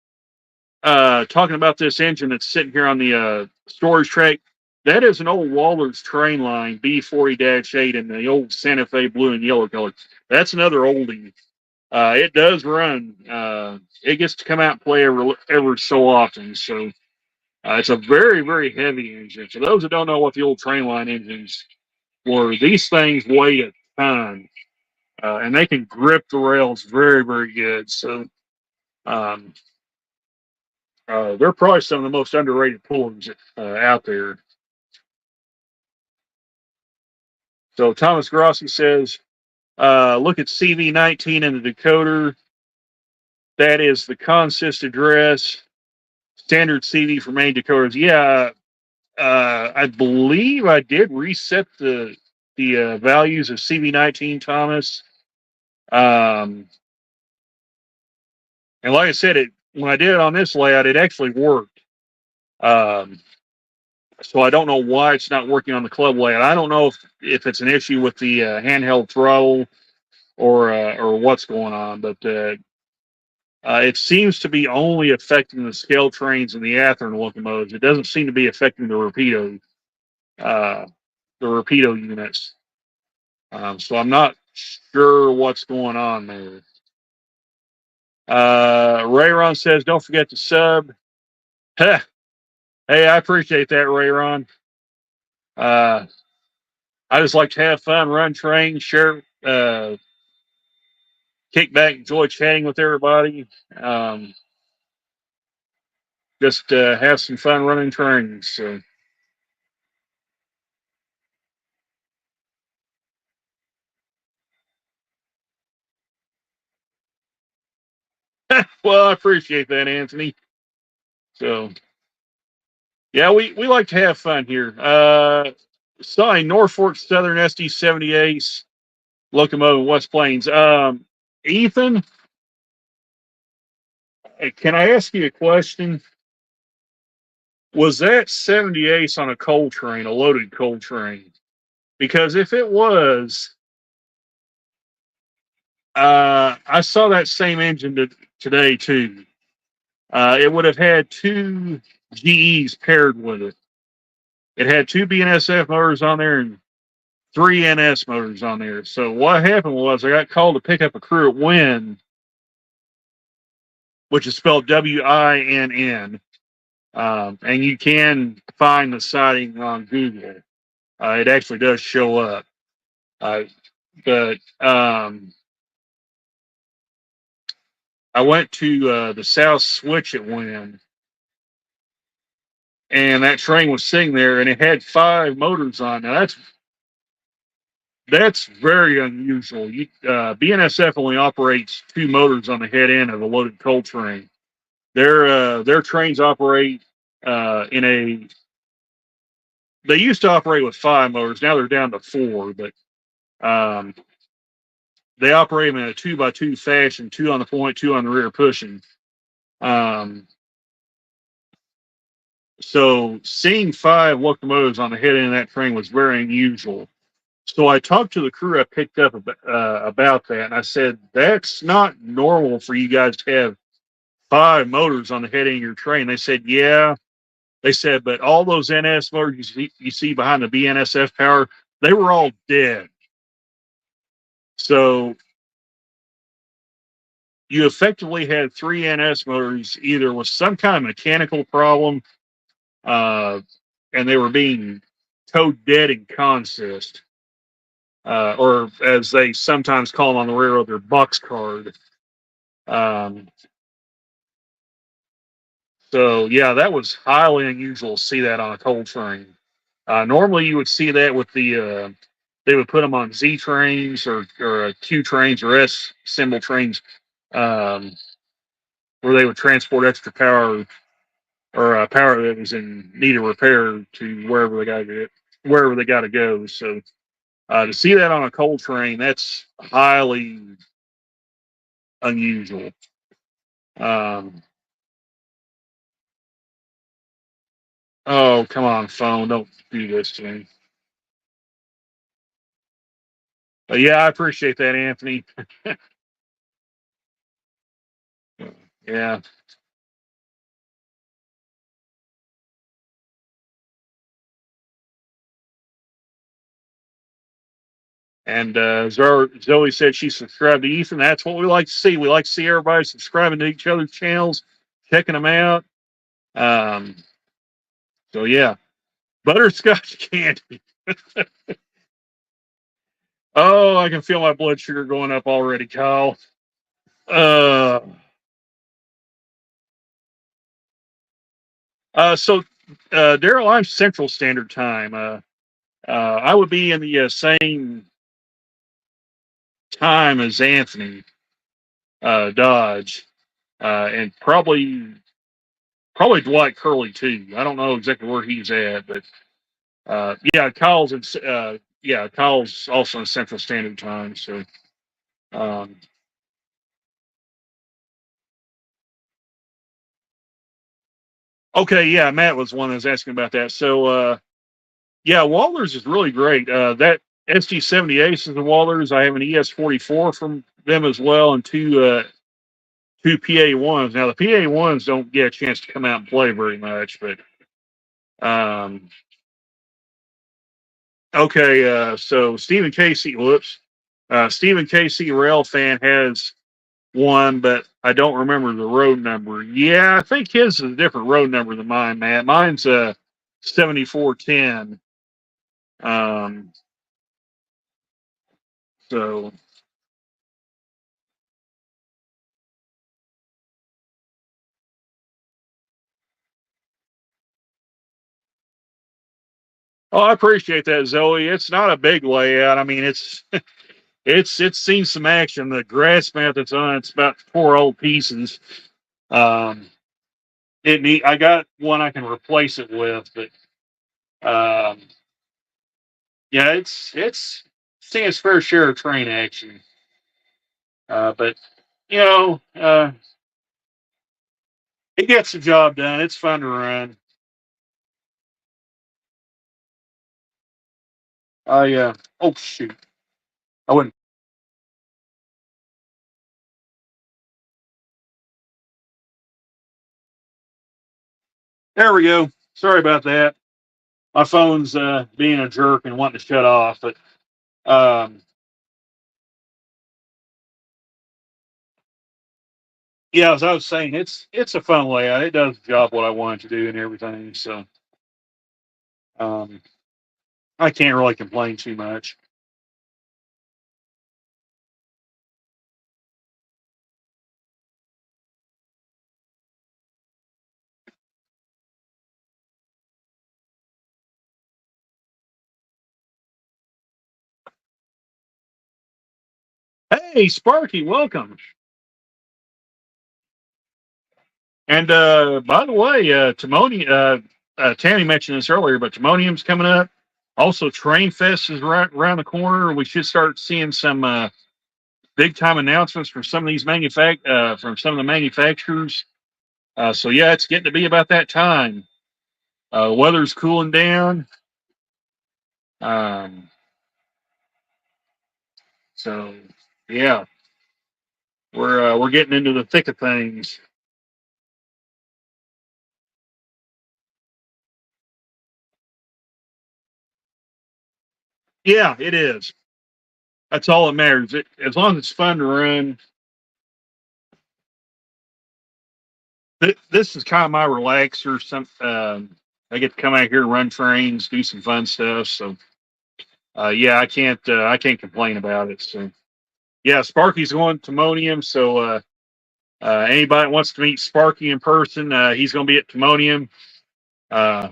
talking about this engine that's sitting here on the storage track. That is an old Waller's train line B40-8 in the old Santa Fe blue and yellow color. That's another oldie. It does run. It gets to come out and play ever so often. So it's a very, very heavy engine. For those that don't know what the old train line engines were, these things weigh a ton. And they can grip the rails very, very good. So um, they're probably some of the most underrated pullers out there. So Thomas Grossi says, look at CV19 in the decoder. That is the consist address, standard CV for main decoders. Yeah, I believe I did reset the values of CV19, Thomas. And like I said, when I did it on this layout, it actually worked. Um, so I don't know why it's not working on the club layout. I don't know if it's an issue with the handheld throttle or what's going on, but it seems to be only affecting the scale trains and the Athearn locomotives. It doesn't seem to be affecting uh, the Rapido units. So I'm not sure what's going on there. Rayron says, don't forget to sub. Hey, I appreciate that, Rayron. Uh, I just like to have fun, run trains, share, kick back, enjoy chatting with everybody. Just have some fun running trains. So. Well, I appreciate that, Anthony. So, yeah, we like to have fun here. Sorry, Norfolk Southern SD78 locomotive West Plains. Ethan, can I ask you a question? Was that 78 on a coal train, a loaded coal train? Because if it was, I saw that same engine today too. It would have had two GEs paired with it. It had two BNSF motors on there and three NS motors on there. So what happened was I got called to pick up a crew at Winn, which is spelled Winn. And you can find the sighting on Google. It actually does show up. But I went to the South Switch at Winn, and that train was sitting there, and it had five motors on. Now that's very unusual. BNSF only operates two motors on the head end of a loaded coal train. Their trains operate in a. They used to operate with five motors. Now they're down to four, but um, they operate in a 2x2 fashion, two on the point, two on the rear pushing. So seeing five locomotives on the head end of that train was very unusual. So I talked to the crew I picked up about that, and I said, that's not normal for you guys to have five motors on the head end of your train. They said, yeah. They said, but all those NS motors you see behind the BNSF power, they were all dead. So you effectively had three NS motors either with some kind of mechanical problem, and they were being towed dead in consist, or as they sometimes call them on the railroad, their boxcard. So yeah, that was highly unusual to see that on a coal train. Normally, you would see that with they would put them on Z trains or Q trains or S symbol trains, um, where they would transport extra power or power that was in need of repair to wherever they got it. wherever they got to go. So to see that on a coal train, that's highly unusual. Um, oh, come on, phone. Don't do this to me. But yeah, I appreciate that, Anthony. Yeah. And Zoe said she subscribed to Ethan. That's what we like to see. We like to see everybody subscribing to each other's channels, checking them out. Um, so yeah, butterscotch candy. Oh, I can feel my blood sugar going up already, Kyle. Uh, so Daryl, I'm Central Standard Time. I would be in the same time as Anthony Dodge, and probably Dwight Curley too. I don't know exactly where he's at, but yeah, Kyle's also in Central Standard Time. So um, okay, yeah, Matt was one that was asking about that. So yeah, Waller's is really great. That SG70 Aces and Waller's. I have an ES44 from them as well, and two PA1s. Now the PA1s don't get a chance to come out and play very much, but um, okay. So Stephen Casey, whoops, Stephen Casey Rail fan has one, but I don't remember the road number. Yeah, I think his is a different road number than mine, Matt. Mine's 7410. Um, so oh, I appreciate that, Zoe. It's not a big layout. I mean, it's seen some action. The grass mat that's on it's about 4 old pieces. Um, I got one I can replace it with, but um, yeah, it's seen its fair share of train action. But you know, it gets the job done. It's fun to run. Oh shoot, I wouldn't. There we go. Sorry about that. My phone's being a jerk and wanting to shut off. But um, yeah, as I was saying, it's a fun layout. It does the job what I want it to do and everything. So um, I can't really complain too much. Hey, Sparky, welcome. And by the way, Tammy mentioned this earlier, but Timonium's coming up. Also, Train Fest is right around the corner. We should start seeing some big time announcements from from some of the manufacturers. So yeah, it's getting to be about that time. Weather's cooling down. Um, so yeah, we're getting into the thick of things. Yeah, it is. That's all that matters. As long as it's fun to run, this is kind of my relaxer. I get to come out here and run trains, do some fun stuff. So yeah, I can't complain about it. So yeah, Sparky's going to Timonium. So anybody that wants to meet Sparky in person, he's going to be at Timonium. Uh,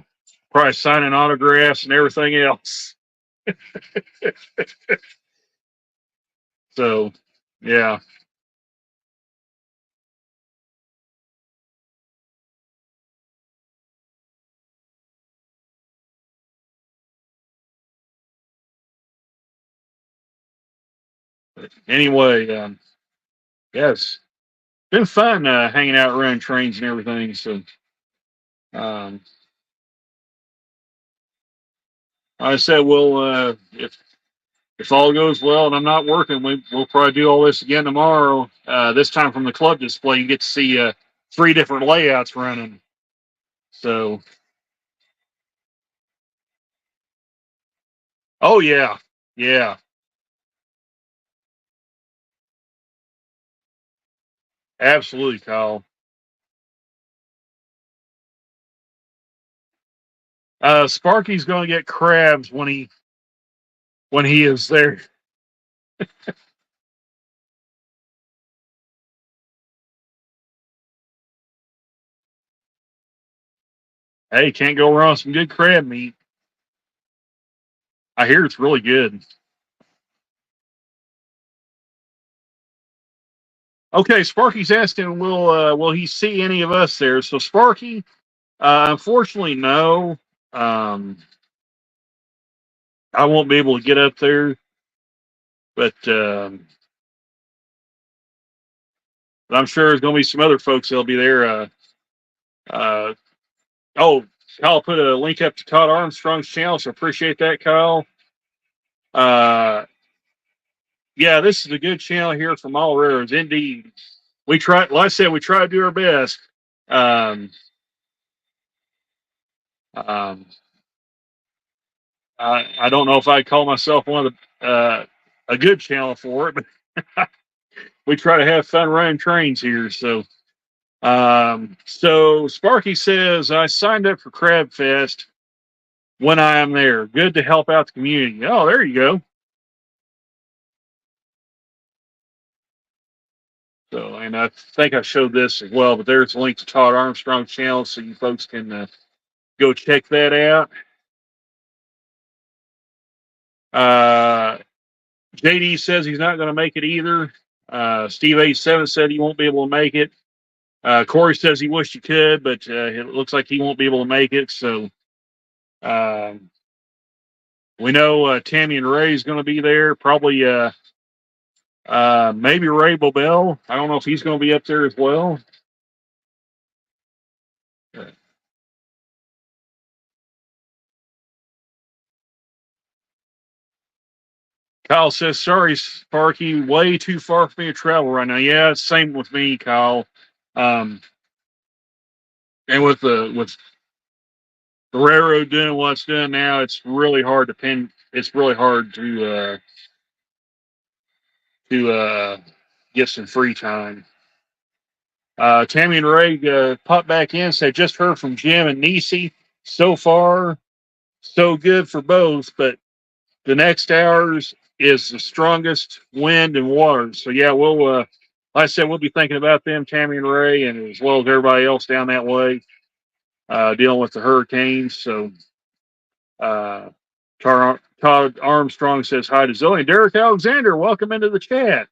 Probably signing autographs and everything else. So yeah, But anyway, yeah, it's been fun hanging out, running trains and everything. So, um, I said, well, if all goes well and I'm not working, we'll probably do all this again tomorrow. This time from the club display, you get to see 3 different layouts running. So, oh yeah, yeah, absolutely, Kyle. Sparky's going to get crabs when he is there. Hey, can't go wrong with some good crab meat. I hear it's really good. Okay, Sparky's asking, will he see any of us there? So Sparky, unfortunately, no. Um, I won't be able to get up there, but I'm sure there's going to be some other folks that'll be there. Uh, oh, Kyle put a link up to Todd Armstrong's channel, so appreciate that, Kyle. Uh, yeah, this is a good channel here from All Railroads. Indeed, we try. Like I said, we try to do our best. Um, um, I don't know if I call myself one of the a good channel for it, but we try to have fun running trains here. So Sparky says I signed up for Crab Fest when I am there. Good to help out the community. Oh, there you go. So, and I think I showed this as well, but there's a link to Todd Armstrong's channel, so you folks can go check that out. Uh, JD says he's not going to make it either. Steve A7 said he won't be able to make it. Corey says he wished he could, but it looks like he won't be able to make it. So we know Tammy and Ray is going to be there. Probably maybe Ray Bobel. I don't know if he's going to be up there as well. Kyle says, sorry, Sparky, way too far for me to travel right now. Yeah, same with me, Kyle. Um, and with the railroad doing what it's doing now, it's really hard to pin. It's really hard to get some free time. Tammy and Ray popped back in, said just heard from Jim and Nisi. So far, so good for both, but the next hours is the strongest wind and water. So yeah, we'll like I said, we'll be thinking about them, Tammy and Ray, and as well as everybody else down that way, dealing with the hurricanes. So Todd Armstrong says hi to Zoe and Derek Alexander. Welcome into the chat.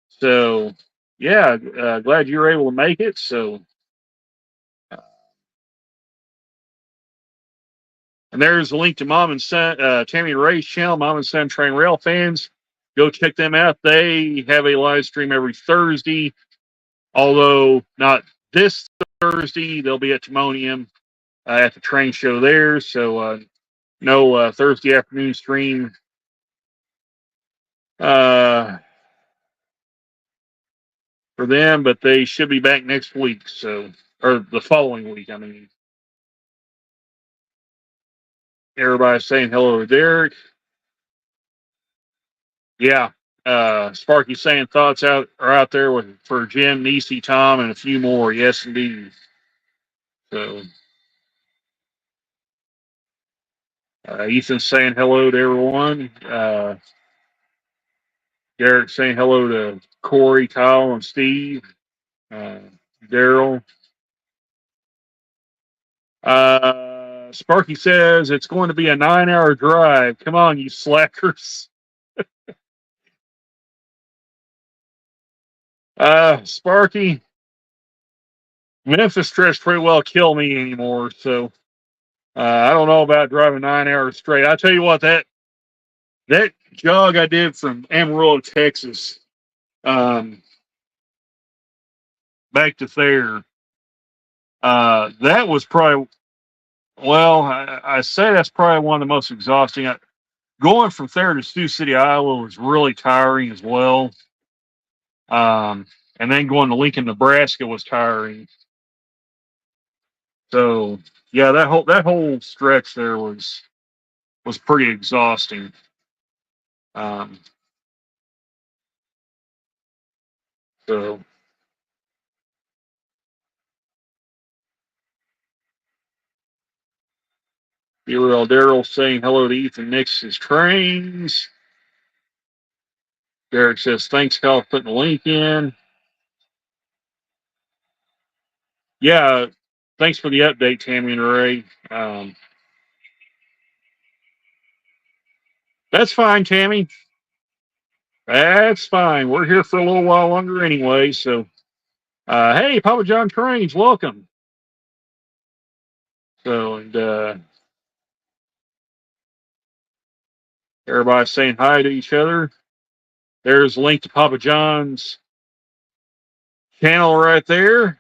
So yeah, glad you were able to make it. So and there's a link to Mom and Son, Tammy and Ray's channel, Mom and Son Train Rail fans. Go check them out. They have a live stream every Thursday, although not this Thursday. They'll be at Timonium at the train show there. So no Thursday afternoon stream for them, but they should be back next week. So, or the following week, I mean. Everybody's saying hello to Derek. Yeah. Sparky saying thoughts are out there for Jim, Nisi, Tom, and a few more. Yes, indeed. So, Ethan's saying hello to everyone. Derek saying hello to Corey, Kyle, and Steve. Daryl. Sparky says it's going to be a 9-hour drive. Come on, you slackers. Sparky, Memphis stretch pretty well kill me anymore. So I don't know about driving 9 hours straight. I tell you what, that that jog I did from Amarillo, Texas, um, back to there, that was probably, well, I say that's probably one of the most exhausting. Going from there to Sioux City, Iowa was really tiring as well. Um, and then going to Lincoln, Nebraska was tiring. So yeah, that whole stretch there was pretty exhausting. Um, so URL Daryl saying hello to Ethan Nix's trains. Derek says thanks, Kyle, for putting the link in. Yeah, thanks for the update, Tammy and Ray. That's fine, Tammy. That's fine. We're here for a little while longer anyway. So, hey, Papa John Trains, welcome. So, and everybody's saying hi to each other. There's a link to Papa John's channel right there.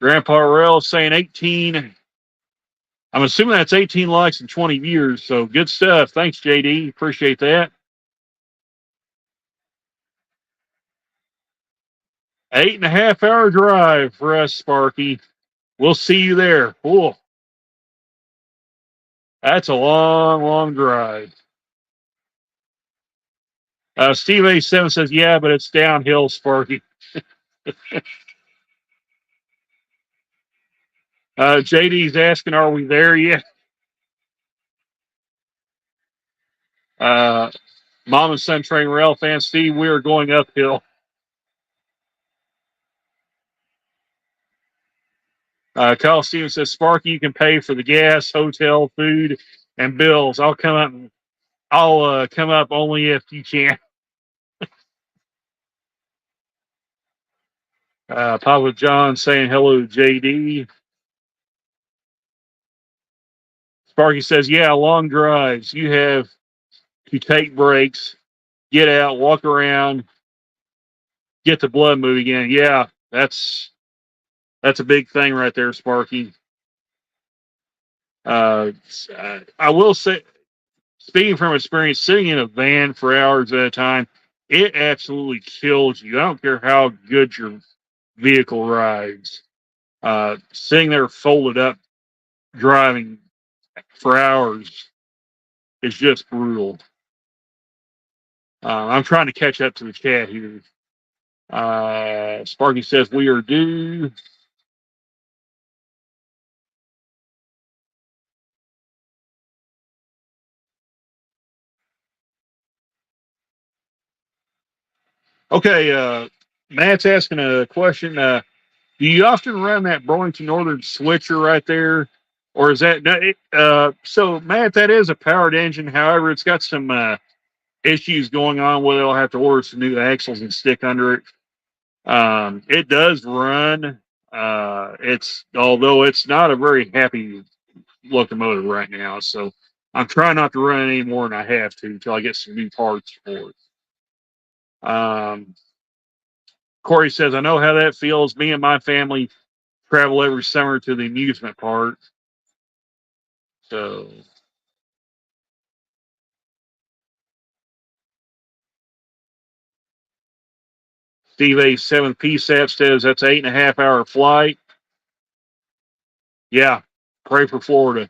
Grandpa Rail saying 18. I'm assuming that's 18 likes and 20 views. So good stuff. Thanks, JD. Appreciate that. 8.5 hour drive for us, Sparky. We'll see you there. Cool. That's a long, long drive. Steve A7 says, yeah, but it's downhill, Sparky. JD's asking, are we there yet? Mom and Son Train Rail fan, Steve, we are going uphill. Kyle Stevens says, Sparky, you can pay for the gas, hotel, food, and bills. I'll come up only if you can. Papa John saying hello to JD. Sparky says, yeah, long drives. You have to take breaks, get out, walk around, get the blood moving again. Yeah, that's a big thing right there, Sparky. I will say, speaking from experience, sitting in a van for hours at a time, it absolutely kills you. I don't care how good your vehicle rides. Sitting there folded up, driving for hours is just brutal. I'm trying to catch up to the chat here. Sparky says we are due. Okay, Matt's asking a question. Do you often run that Burlington Northern switcher right there, or is that so? Matt, that is a powered engine. However, it's got some issues going on where they'll have to order some new axles and stick under it. It does run. It's although it's not a very happy locomotive right now, so I'm trying not to run it any more than I have to until I get some new parts for it. Corey says, I know how that feels. Me and my family travel every summer to the amusement park. So Steve A7 PSAP says that's 8.5 hour flight. Yeah, pray for Florida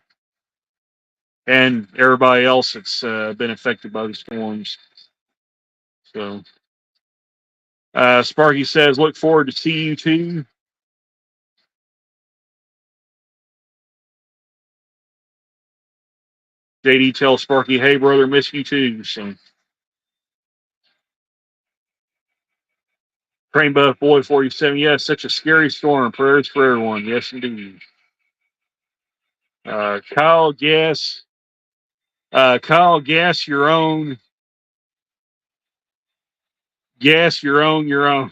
and everybody else that's been affected by the storms. So Sparky says, look forward to see you too. JD tells Sparky, hey brother, miss you too. So Train Buff Boy 47, yes, such a scary storm. Prayers for everyone. Yes, indeed. Kyle, guess your own. Guess your own.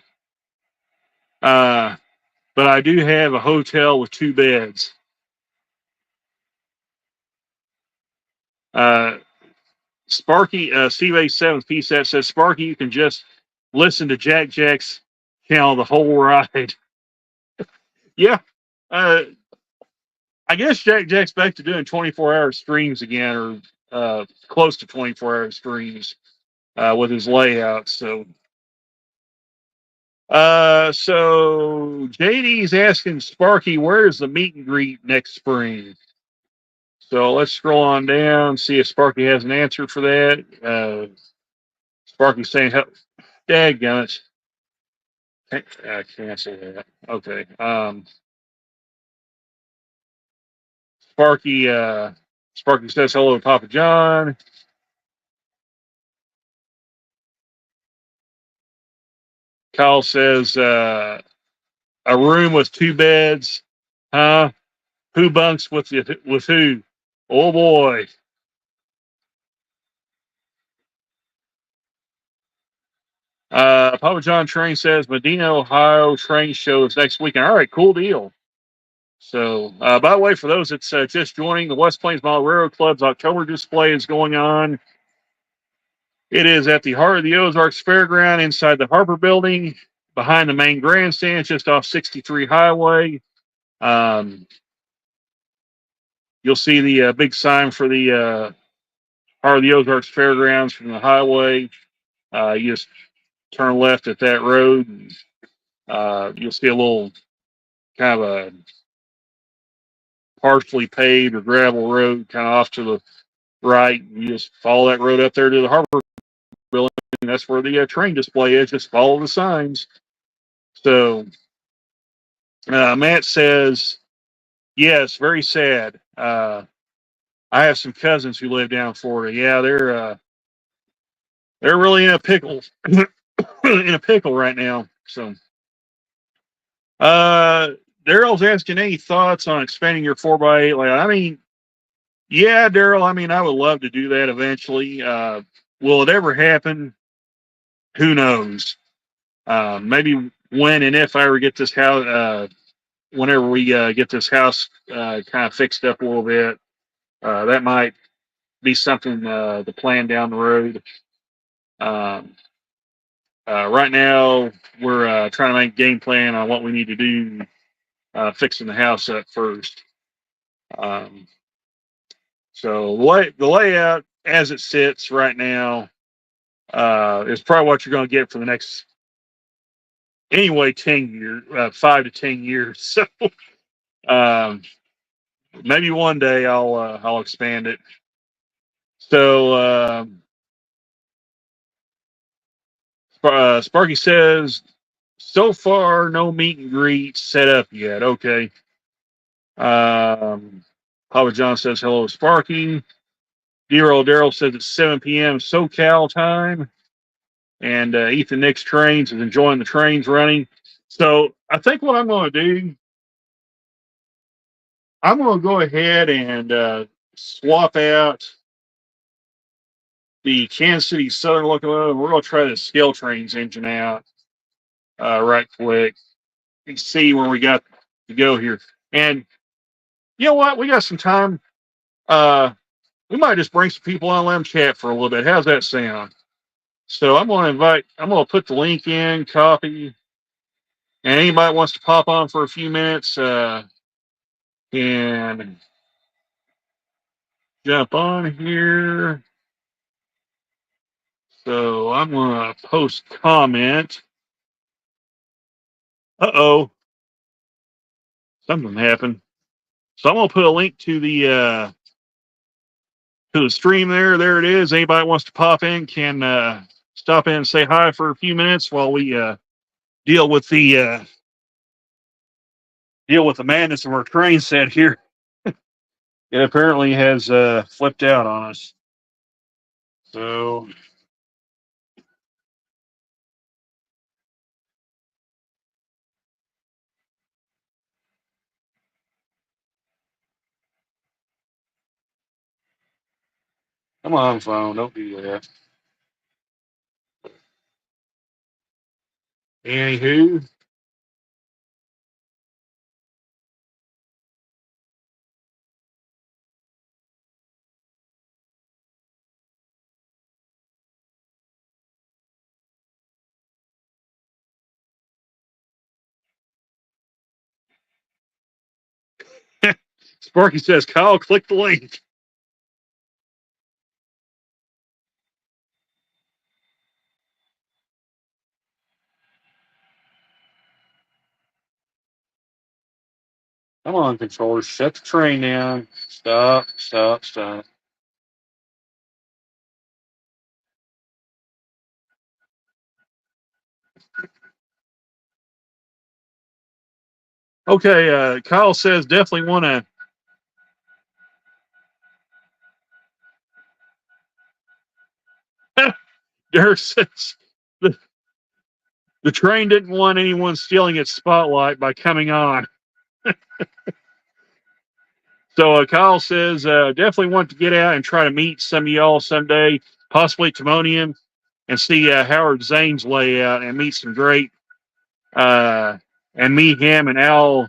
but I do have a hotel with 2 beds. Uh, Sparky, Steve A. 7th PSAT says, Sparky, you can just listen to Jack Jack's channel the whole ride. Yeah. Uh, I guess Jack Jack's back to doing 24-hour streams again, or close to 24-hour streams with his layout. So JD's asking Sparky, where's the meet and greet next spring? So let's scroll on down, see if Sparky has an answer for that. Sparky's saying, dadgummit. Cancel that. Okay. Sparky, Sparky says hello to Papa John. Kyle says, a room with 2 beds. Huh? Who bunks with who? Oh boy. Papa John Train says Medina, Ohio train show is next weekend. All right, cool deal. So, by the way, for those that's just joining, the West Plains Mile Railroad Club's October display is going on. It is at the heart of the Ozarks Fairground inside the Harbor Building, behind the main grandstand, just off 63 Highway. You'll see the big sign for the heart of the Ozarks Fairgrounds from the highway. You just turn left at that road. And, you'll see a little kind of a partially paved or gravel road kind of off to the right. You just follow that road up there to the Harbor Building. That's where the train display is. Just follow the signs. So Matt says, yes, very sad. I have some cousins who live down in Florida. Yeah, they're really in a pickle, in a pickle right now. So, Daryl's asking any thoughts on expanding your 4x8 layout. I mean, yeah, Daryl. I mean, I would love to do that eventually. Will it ever happen? Who knows? Maybe when and if I ever get this house, whenever we get this house kind of fixed up a little bit, that might be something to plan down the road. Um, right now, we're trying to make a game plan on what we need to do, fixing the house up first. Um, so the layout as it sits right now is probably what you're going to get for the next, anyway, 10 years, 5 to 10 years. So maybe one day I'll expand it. So Sparky says, so far no meet and greet set up yet. Okay. Papa John says hello, Sparky. Daryl says it's 7 p.m. SoCal time. And Ethan Nix Trains is enjoying the trains running. So I think what I'm going to do, I'm going to go ahead and swap out the Kansas City Southern locomotive. We're going to try the Scale Trains engine out right quick and see where we got to go here. And you know what? We got some time. We might just bring some people on, let them chat for a little bit. How's that sound? So I'm going to put the link in, copy, and anybody wants to pop on for a few minutes can jump on here. So I'm going to post comment. Uh-oh. Something happened. So I'm going to put a link to the stream there. There it is. Anybody wants to pop in can stop in and say hi for a few minutes while we deal with the madness of our train set here. It apparently has flipped out on us. So come on, phone, don't do that. Anywho, Sparky says, Kyle, click the link. Come on, controller, shut the train down. Stop, stop, stop. Okay, Kyle says definitely want to. Derek says the train didn't want anyone stealing its spotlight by coming on. So Kyle says definitely want to get out and try to meet some of y'all someday, possibly at Timonium, and see Howard Zane's layout and meet some great and meet him and Al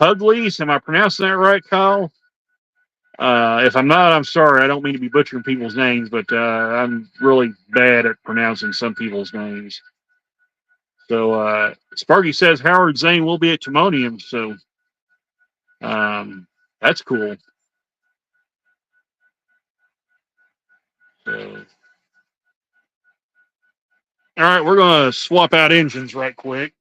Pugliese. Am I pronouncing that right, Kyle? If I'm not, I'm sorry. I don't mean to be butchering people's names, but I'm really bad at pronouncing some people's names. So Sparky says Howard Zane will be at Timonium, so that's cool. So, all right, we're gonna swap out engines right quick.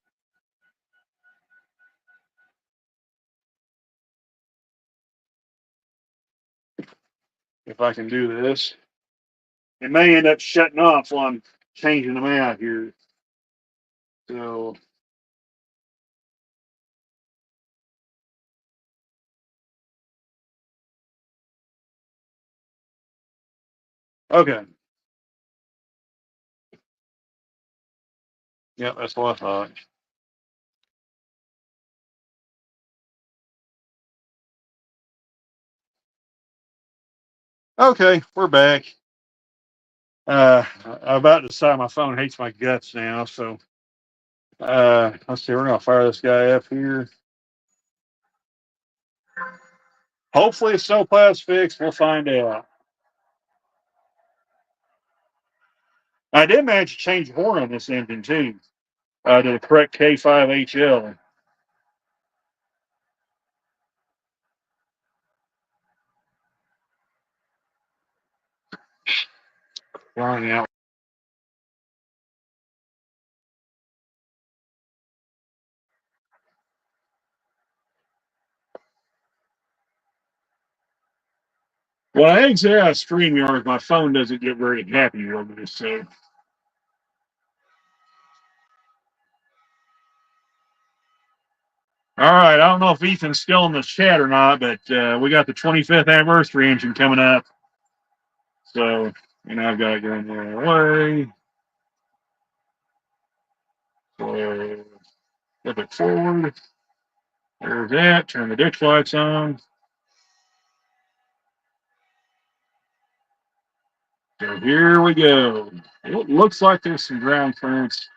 If I can do this, it may end up shutting off while I'm changing them out here. So. Okay. Yeah, that's what I thought. Okay, we're back. I'm about to decide my phone hates my guts now, so let's see, we're gonna fire this guy up here. Hopefully it's snowplow's fixed, we'll find out. I did manage to change the horn on this engine too, to the correct K5HL. Flying out. When I exit out of StreamYard, my phone doesn't get very happy with this, so. All right, I don't know if Ethan's still in the chat or not, but we got the 25th anniversary engine coming up. So, I've got to go in the way. So, flip it forward. There's that. Turn the ditch lights on. So here we go. It looks like there's some ground clearance.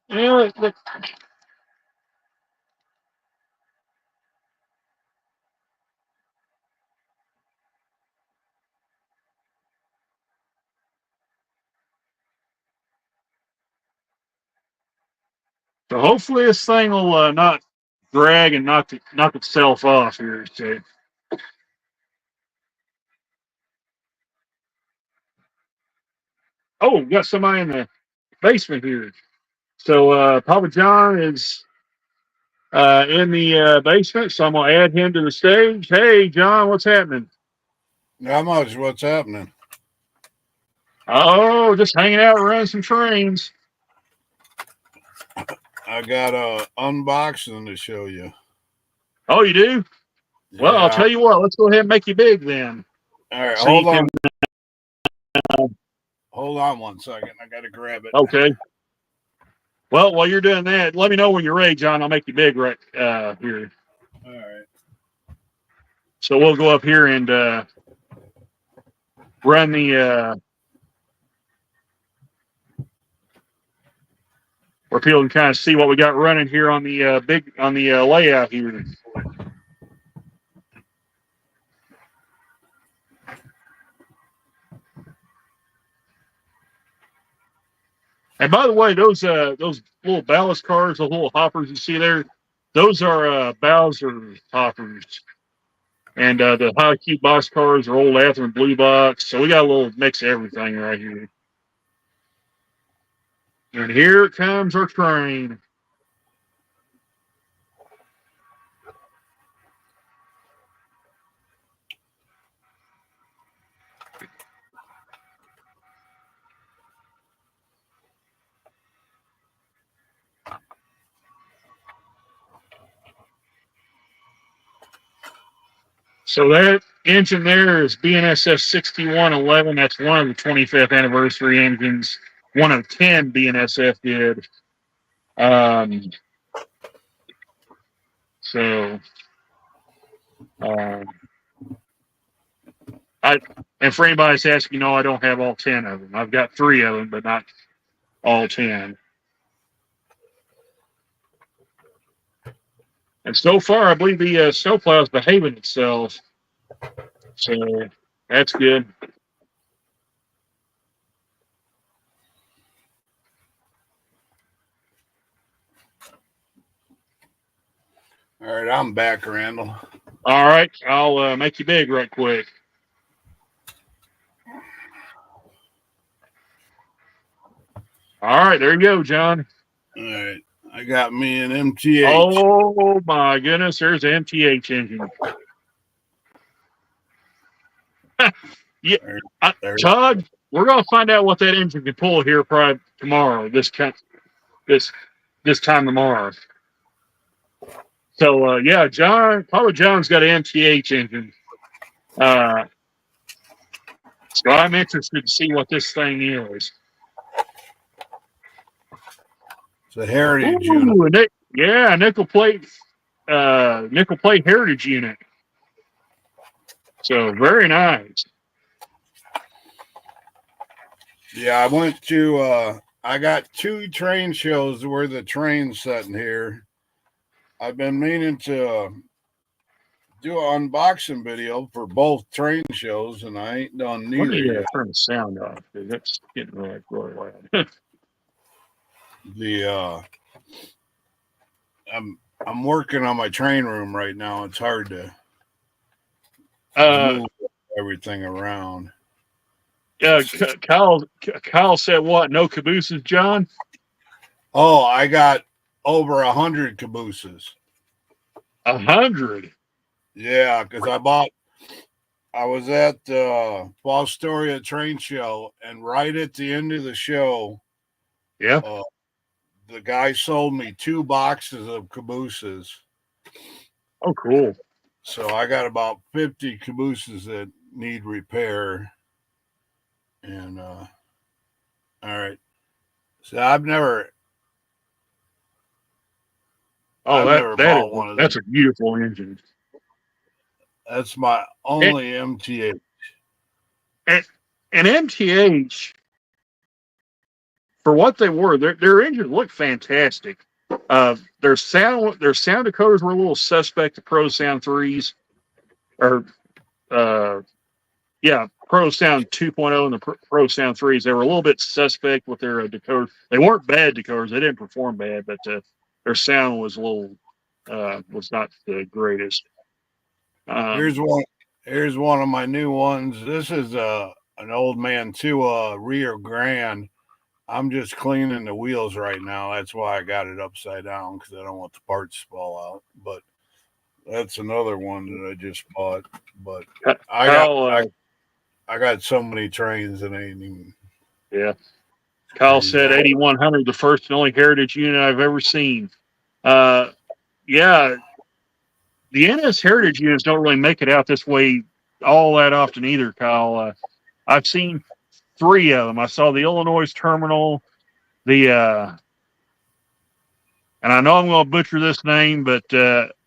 Yeah, look. So hopefully this thing will not drag and knock itself off here. So. Oh, we got somebody in the basement here. So Papa John is in the basement, so I'm gonna add him to the stage. Hey, John, what's happening? Not much. What's happening? Oh, just hanging out, running some trains. I got a unboxing to show you. Oh, you do? Yeah. Well, I'll tell you what. Let's go ahead and make you big then. All right, So hold on. Hold on 1 second. I got to grab it. Okay. Well, while you're doing that, let me know when you're ready, John. I'll make you big right here. All right. So we'll go up here and run the where people can kind of see what we got running here on the layout here. And by the way, those little ballast cars, the little hoppers you see there, those are Bowser hoppers. And the high cube box cars are old Atherton blue box. So we got a little mix of everything right here. And here comes our train. So that engine there is BNSF 6111. That's one of the 25th anniversary engines. One of 10 BNSF did. And for anybody that's asking, no, I don't have all 10 of them. I've got 3 of them, but not all 10. And so far, I believe the snowplow is behaving itself. So that's good. All right, I'm back, Randall. All right, I'll make you big right quick. All right, there you go, John. All right, I got me an MTH. Oh my goodness, there's an MTH engine. Yeah, Todd, we're gonna find out what that engine can pull here probably tomorrow. This time tomorrow. So yeah, Papa John's got an MTH engine. So I'm interested to see what this thing is. It's a heritage unit. Yeah, nickel plate heritage unit. So very nice. Yeah, I went to I got 2 train shows where the train's sitting here. I've been meaning to do an unboxing video for both train shows, and I ain't done neither. Let me turn the sound off because that's getting really loud. I'm working on my train room right now. It's hard to move everything around. Yeah, Kyle said what? No cabooses, John? Oh, I got over 100 cabooses. 100? Yeah, because I was at the Fostoria train show, and right at the end of the show, yeah, the guy sold me 2 boxes of cabooses. Oh, cool. So I got about 50 cabooses that need repair. And all right. So I've never bought one of that's a beautiful engine. That's my only MTH. And MTH, for what they were, their engines look fantastic. Their sound decoders were a little suspect to Pro Sound 3s, or Pro Sound 2.0 and the Pro Sound 3s. They were a little bit suspect with their decoders. They weren't bad decoders; they didn't perform bad, but their sound was was not the greatest. Here's one of my new ones. This is an old man too, Rio Grande. I'm just cleaning the wheels right now. That's why I got it upside down, because I don't want the parts to fall out. But that's another one that I just bought. But I got so many trains that ain't even. Yeah. Kyle said 8100, the first and only heritage unit I've ever seen. Yeah. The NS heritage units don't really make it out this way all that often either, Kyle. I've seen 3 of them. I saw the Illinois terminal, and I know I'm going to butcher this name, but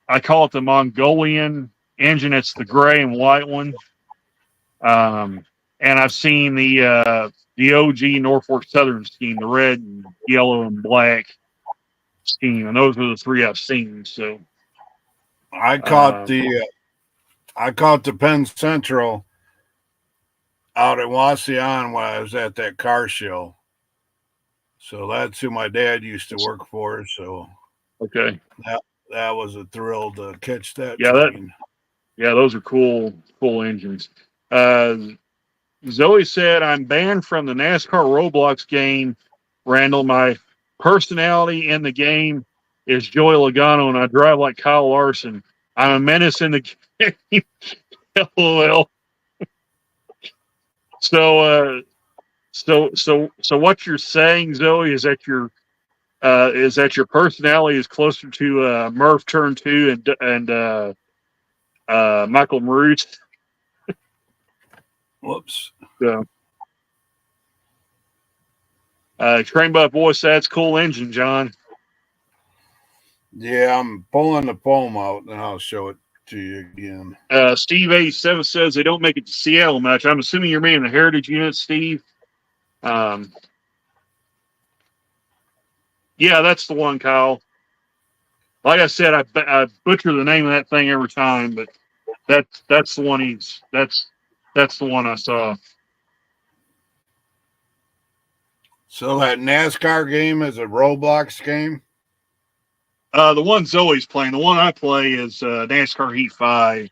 I call it the Mongolian engine. It's the gray and white one. And I've seen the OG Norfolk Southern scheme, the red and yellow and black. seen, and those are the three I've seen. So I caught the Penn Central out at Wasion when I was at that car show. So that's who my dad used to work for. So okay, that was a thrill to catch that yeah, train. those are cool engines. Zoe said, "I'm banned from the NASCAR Roblox game. Randall, my personality in the game is Joey Logano, and I drive like Kyle Larson. I'm a menace in the game." LOL. So, so what you're saying, Zoe, is that your personality is closer to Murph Turn 2 and Michael Maruch. Whoops. So, Train Buff Boy said, "That's cool engine, John." Yeah, I'm pulling the foam out, and I'll show it to you again. Steve 87 says they don't make it to Seattle much. I'm assuming you're meaning the Heritage unit, Steve. Yeah, that's the one, Kyle. Like I said, I butcher the name of that thing every time, but that's the one that's the one I saw. So that NASCAR game is a Roblox game? The one Zoe's playing, the one I play is NASCAR Heat 5.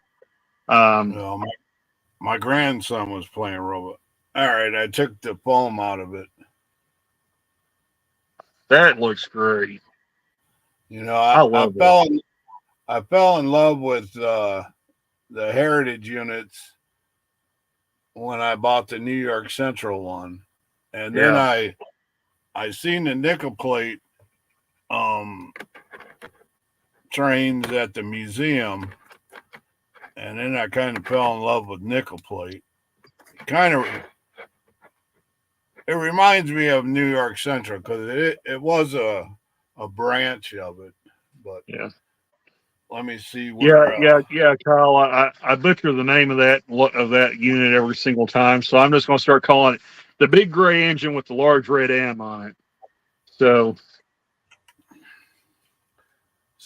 Well, my grandson was playing Roblox. All right, I took the foam out of it. That looks great. You know, I fell in love with the Heritage units when I bought the New York Central one, and then I seen the nickel plate trains at the museum, and then I kind of fell in love with nickel plate. It reminds me of New York Central because it was a branch of it, but yeah. Let me see where. Yeah, Kyle. I butcher the name of that unit every single time, so I'm just going to start calling it the big gray engine with the large red M on it. So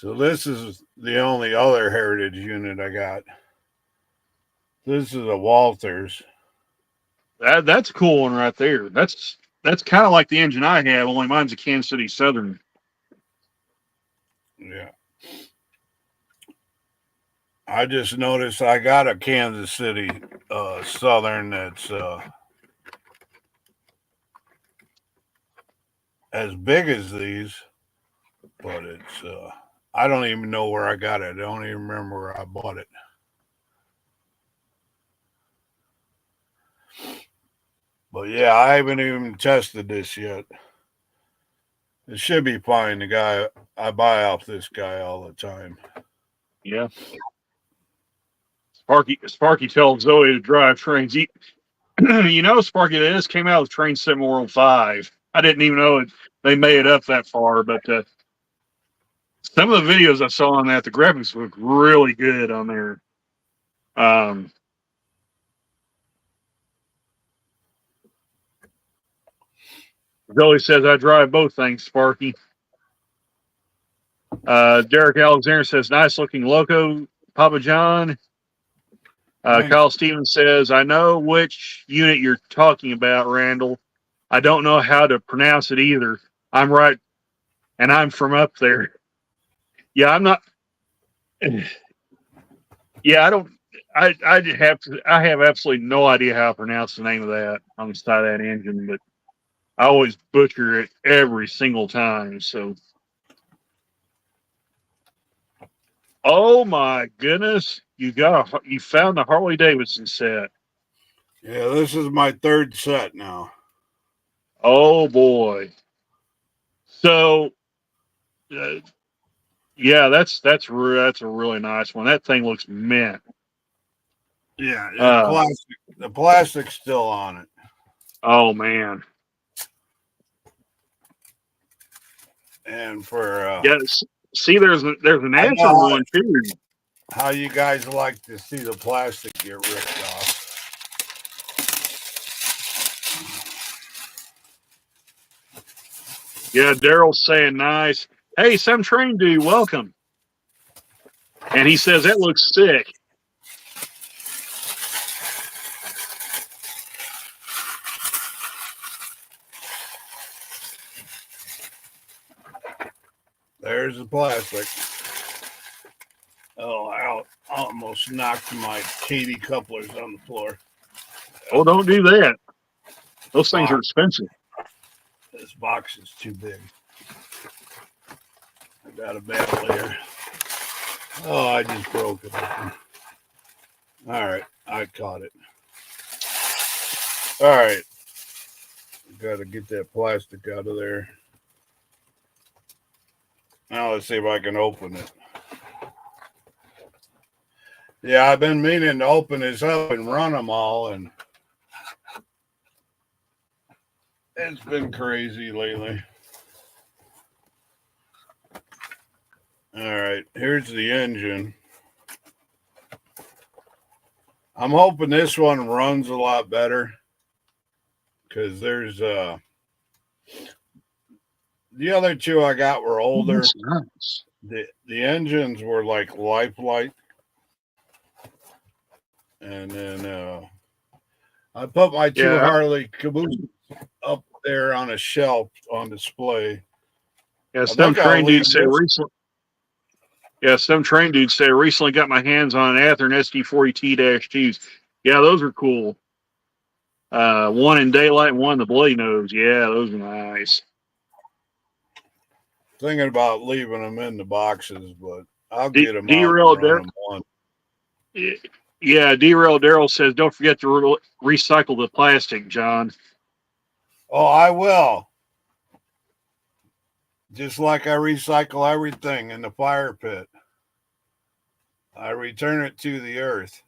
this is the only other Heritage unit I got. This is a Walthers. that's a cool one right there. That's kind of like the engine I have, only mine's a Kansas City Southern. Yeah. I just noticed I got a Kansas City Southern that's as big as these, but it's I don't even know where I got it. I don't even remember where I bought it. But yeah, I haven't even tested this yet. It should be fine. The guy I buy off this guy all the time. Yeah. Sparky tells Zoe to drive trains. You know, Sparky, they just came out with Train Sim World 5. I didn't even know they made it up that far, but some of the videos I saw on that, the graphics look really good on there. Zoe says, "I drive both things, Sparky." Derek Alexander says, "Nice looking loco, Papa John." Kyle Stevens says, "I know which unit you're talking about, Randall. I don't know how to pronounce it either. I'm right, and I'm from up there." Yeah, I'm not. Yeah, I don't. I have absolutely no idea how to pronounce the name of that on the side of that engine, but I always butcher it every single time. So, oh my goodness, you found the Harley Davidson set. Yeah, this is my third set now. Oh boy. So, yeah, that's a really nice one. That thing looks mint. Yeah, the plastic's still on it. Oh man. And for yes, see, there's an answer one too. How you guys like to see the plastic get ripped off? Yeah, Daryl's saying nice. Hey, some train dude, welcome. And he says, that looks sick. There's the plastic. Oh, I almost knocked my Katie couplers on the floor. Oh, don't do that. Those things are expensive. This box is too big. I got a bad layer. Oh, I just broke it. All right, I caught it. All right. Got to get that plastic out of there. Now let's see if I can open it. Yeah, I've been meaning to open this up and run them all, and it's been crazy lately. All right, here's the engine. I'm hoping this one runs a lot better because there's the other two I got were older. Nice. The engines were like Lifelike. And then I put my two Harley Caboose up there on a shelf on display. Yeah, some train dude said recently. Yeah, some train dude said recently got my hands on an Athearn SD40T-2s. Yeah, those are cool. One in daylight and one in the bloody nose. Yeah, those are nice. Thinking about leaving them in the boxes, but I'll get them Derail out and run them. Yeah, Derail Daryl says, don't forget to recycle the plastic, John. Oh, I will. Just like I recycle everything in the fire pit. I return it to the earth.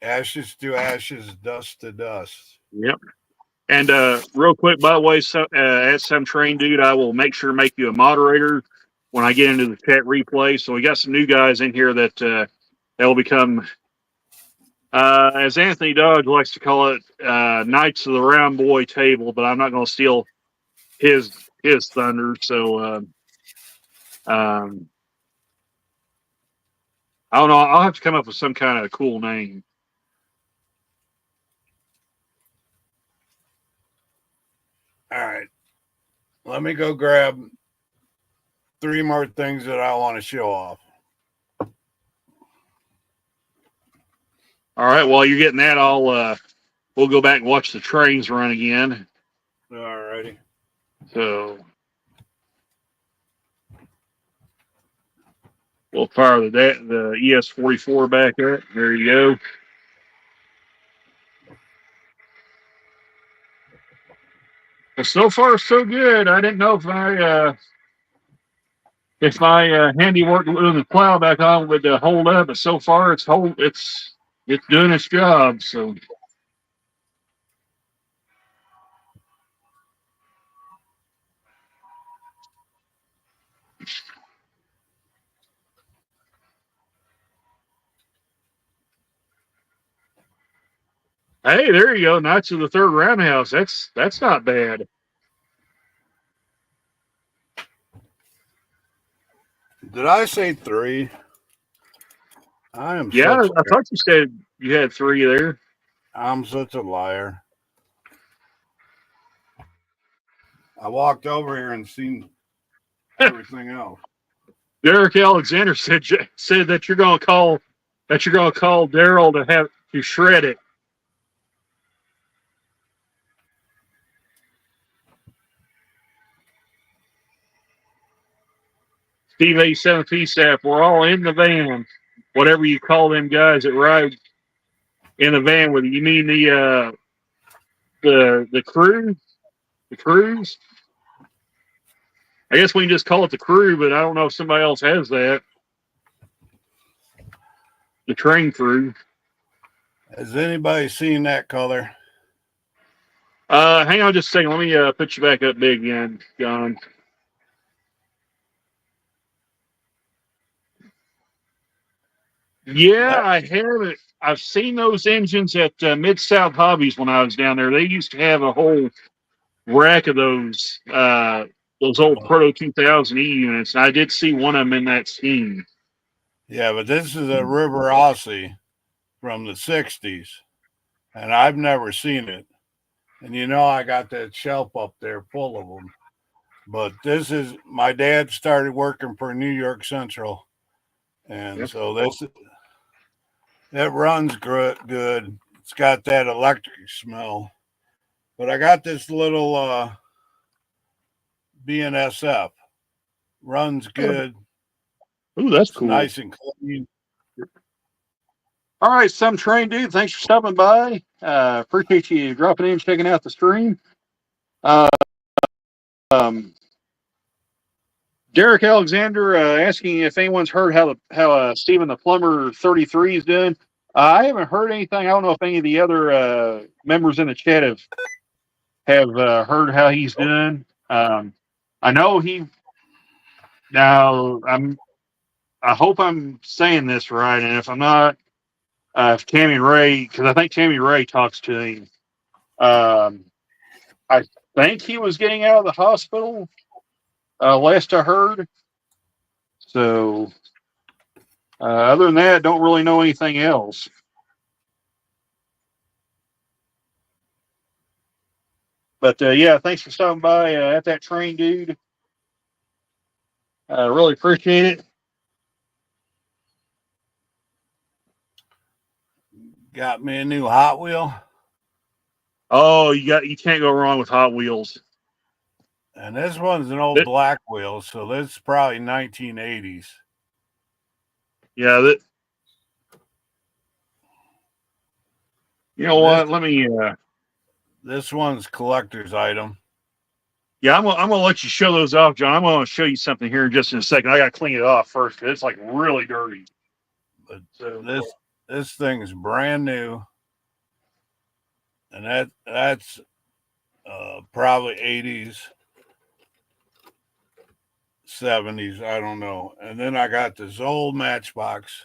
Ashes to ashes, dust to dust. Yep. And real quick, by the way, so, at some train dude, I will make sure to make you a moderator when I get into the chat replay. So we got some new guys in here that will become, as Anthony Dodge likes to call it, Knights of the Round Boy table. But I'm not going to steal his thunder. So I don't know. I'll have to come up with some kind of cool name. All right. Let me go grab 3 more things that I want to show off. All right. While you're getting that, we'll go back and watch the trains run again. All righty. So we'll fire the ES44 back up. There you go. Well, so far so good. I didn't know if my handiwork with the plow back on would hold up, but so far it's doing its job. So. Hey, there you go. Knights of the Third Roundhouse. That's not bad. Did I say 3? I am. Yeah, I thought you said you had 3 there. I'm such a liar. I walked over here and seen everything else. Derek Alexander said that you're going to call Daryl to shred it. Steve A7P staff, we're all in the van. Whatever you call them guys that ride in the van with you. You mean the crew? The crews? I guess we can just call it the crew, but I don't know if somebody else has that. The train crew. Has anybody seen that color? Hang on just a second. Let me put you back up big again, John. Yeah, I have it. I've seen those engines at Mid-South Hobbies when I was down there. They used to have a whole rack of those those old Proto 2000E units. I did see one of them in that scheme. Yeah, but this is a River Aussie from the 60s, and I've never seen it. And I got that shelf up there full of them. But this is my dad started working for New York Central, and so it runs good. It's got that electric smell. But I got this little BNSF. Runs good. Ooh, that's It's cool. nice and clean. All right, Some Train Dude, thanks for stopping by. Appreciate you dropping in, checking out the stream. Derek Alexander asking if anyone's heard how Stephen the Plumber 33 is doing. I haven't heard anything. I don't know if any of the other members in the chat have heard how he's doing. I know he. Now I hope I'm saying this right, and if I'm not, if Tammy Ray, because I think Tammy Ray talks to him. I think he was getting out of the hospital. Last I heard. So, other than that, don't really know anything else. But yeah, thanks for stopping by at that train, dude. Really appreciate it. Got me a new Hot Wheel. Oh, you can't go wrong with Hot Wheels. And this one's an old black wheel, so this is probably 1980s. Yeah, you know what? Let me. This one's collector's item. Yeah, I'm gonna let you show those off, John. I'm gonna show you something here in just in a second. I gotta clean it off first because it's like really dirty. But this thing's brand new, and that's probably 80s. 70s, I don't know. And then I got this old Matchbox.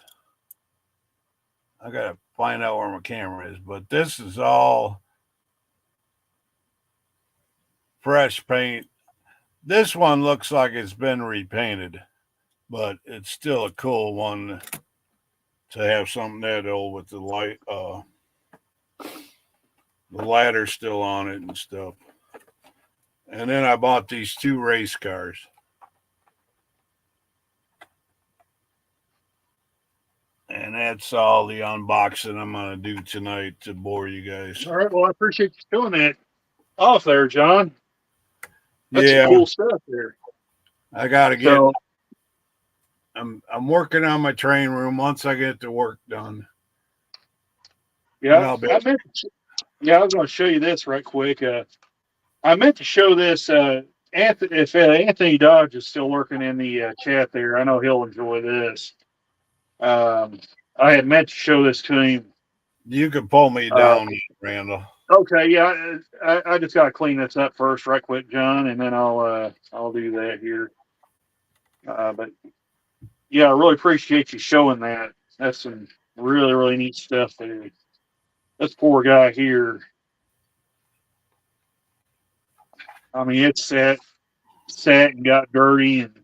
I gotta find out where my camera is, but this is all fresh paint. This one looks like it's been repainted, but it's still a cool one to have something that old with the light, the ladder still on it and stuff. And then I bought these 2 race cars. And that's all the unboxing I'm going to do tonight to bore you guys. All right. Well, I appreciate you doing that off there, John. That's some cool stuff there. I got to get. I'm working on my train room once I get the work done. Yeah, I was going to show you this right quick. I meant to show this. If Anthony Dodge is still lurking in the chat there, I know he'll enjoy this. I had meant to show this to him. You can pull me down, Randall. Okay, yeah, I just got to clean this up first, right quick, John, and then I'll do that here. But yeah, I really appreciate you showing that. That's some really, really neat stuff there. This poor guy here. I mean, it's sat and got dirty and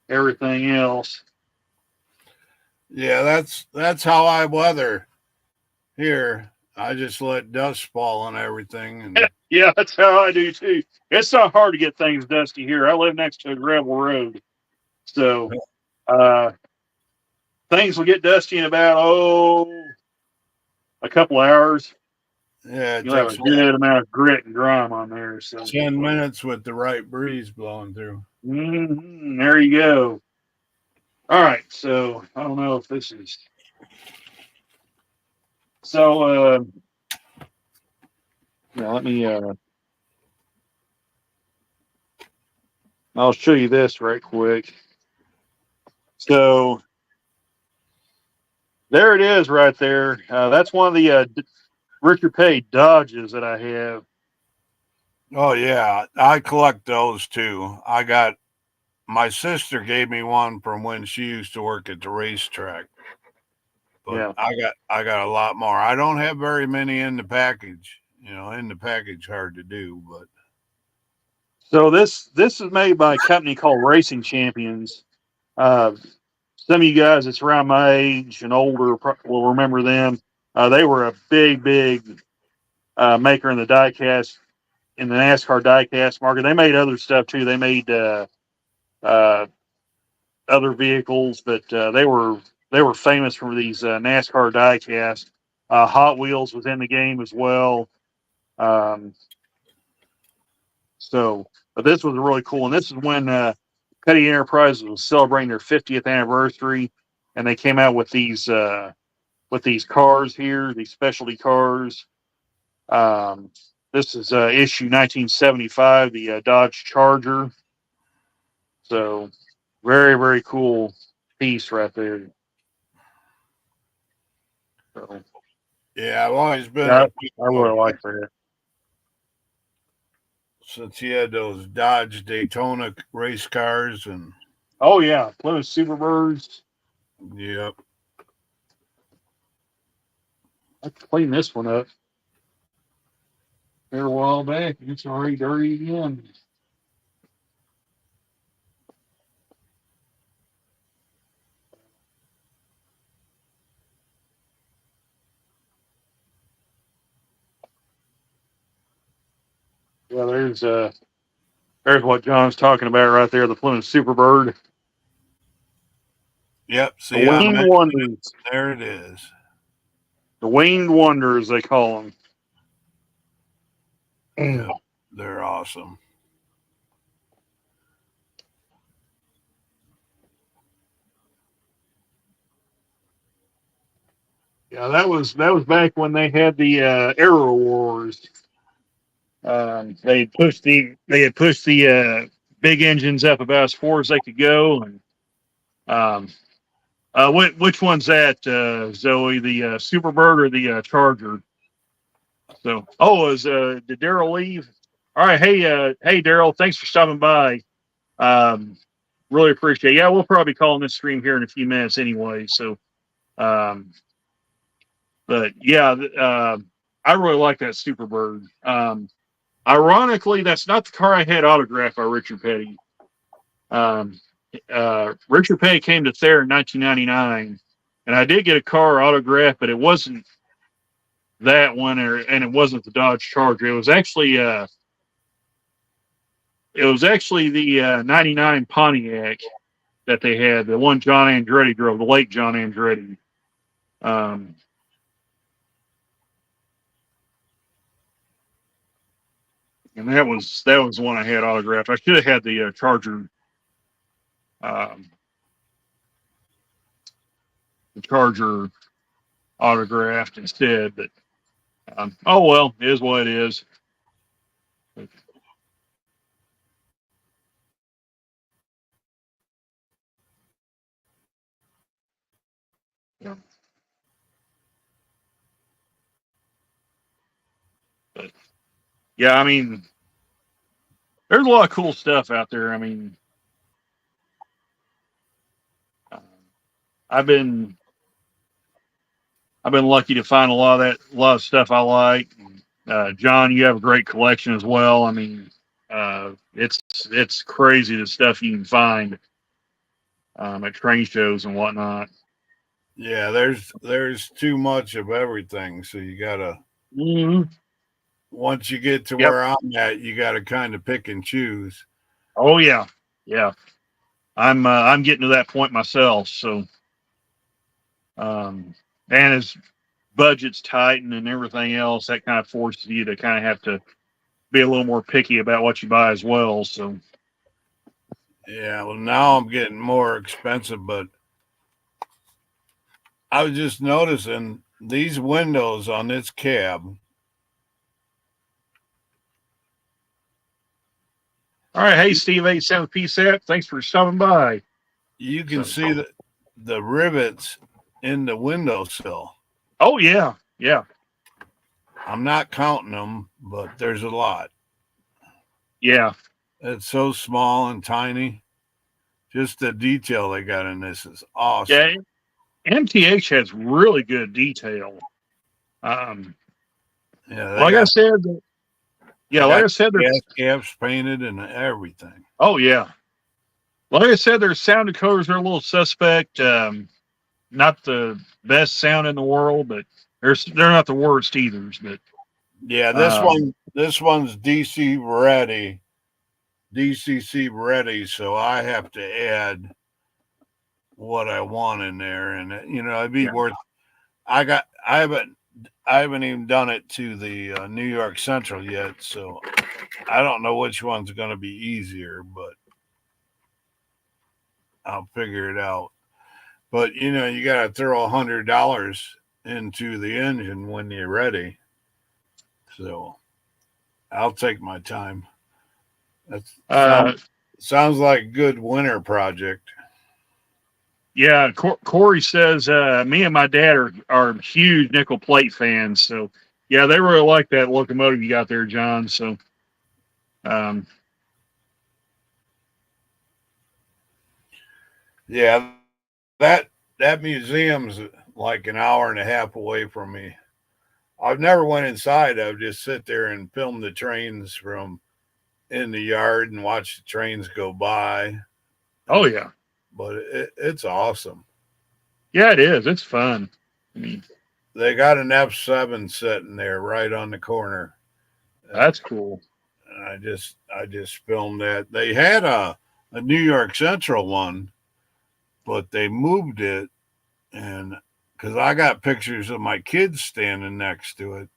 everything else. Yeah, that's how I weather here. I just let dust fall on everything. And yeah, that's how I do too. It's not hard to get things dusty here. I live next to a gravel road. So things will get dusty in about a couple hours. Yeah, you'll have a good amount of grit and grime on there. So 10 minutes with the right breeze blowing through. There you go. All right, so I don't know if this is so. Yeah, let me. I'll show you this right quick. So there it is, right there. That's one of the Richard Page Dodges that I have. Oh yeah, I collect those too. My sister gave me one from when she used to work at the racetrack. But yeah. I got a lot more. I don't have very many in the package. In the package hard to do, but So this is made by a company called Racing Champions. Some of you guys that's around my age and older will remember them. They were a big maker in the diecast in the NASCAR diecast market. They made other stuff too. They made other vehicles, but they were famous for these NASCAR diecast. Hot Wheels was in the game as well. But this was really cool, and this is when Petty Enterprises was celebrating their 50th anniversary, and they came out with these cars here, these specialty cars. This is issue 1975, the Dodge Charger. So very cool piece right there. So, Yeah, I've always been. I really like that. Since he had those Dodge Daytona race cars and. Oh yeah, Plymouth Superbirds. Yep. I cleaned this one up there a while back, and it's already dirty again. Yeah, there's what John's talking about right there, the Plymouth Superbird. Yep. See, The Winged Wonders. There it is. The Winged Wonders, they call them. Yeah, they're awesome. Yeah, that was back when they had the Aero Wars. They had pushed the big engines up about as far as they could go, and which one's that, Zoe? The Superbird or the Charger? So, did Daryl leave? All right, hey Daryl, thanks for stopping by. Really appreciate it. Yeah, we'll probably be calling this stream here in a few minutes anyway. So, but yeah, I really like that Superbird. Ironically, that's not the car I had autographed by Richard Petty. Richard Petty came to Thayer in 1999, and I did get a car autographed, but it wasn't that one, and it wasn't the Dodge Charger. It was actually the 99 Pontiac that they had, the one John Andretti drove, the late John Andretti. And that was the one I had autographed. I should have had the Charger, the Charger autographed instead. But oh well, it is what it is. Yeah. But yeah, I mean, there's a lot of cool stuff out there. I mean, I've been lucky to find a lot of stuff I like. John, you have a great collection as well. I mean, it's crazy the stuff you can find at train shows and whatnot. Yeah, there's too much of everything, so you gotta. Mm-hmm. Once you get to where I'm at, you gotta kind of pick and choose. Oh yeah. I'm getting to that point myself. So, and as budgets tighten and everything else, that kind of forces you to kind of have to be a little more picky about what you buy as well. So, yeah, well, now I'm getting more expensive, but I was just noticing these windows on this cab. All right, hey Steve 87 PSAP, thanks for stopping by. You can see the rivets in the windowsill. Oh yeah. I'm not counting them, but there's a lot. Yeah. It's so small and tiny. Just the detail they got in this is awesome. Yeah, MTH has really good detail. Yeah, like I said, Yeah, like I said, gas caps painted and everything. oh yeah, like I said, their sound decoders are a little suspect. Not the best sound in the world, but they're not the worst either. But Yeah, this one's DCC ready, so I have to add what I want in there, and it'd be worth. I haven't even done it to the New York Central yet, so I don't know which one's going to be easier, but I'll figure it out. But you got to throw $100 into the engine when you're ready. So I'll take my time. That sounds like a good winter project. Yeah, Corey says me and my dad are huge nickel plate fans. So yeah, they really like that locomotive you got there, John. So yeah, that museum's like an hour and a half away from me. I've never went inside. I've just sit there and film the trains from in the yard and watch the trains go by. Oh yeah, but it's awesome. Yeah, it is. It's fun. I mean, they got an F7 sitting there right on the corner. That's cool. I just filmed that. They had a New York Central one, but they moved it, and because I got pictures of my kids standing next to it,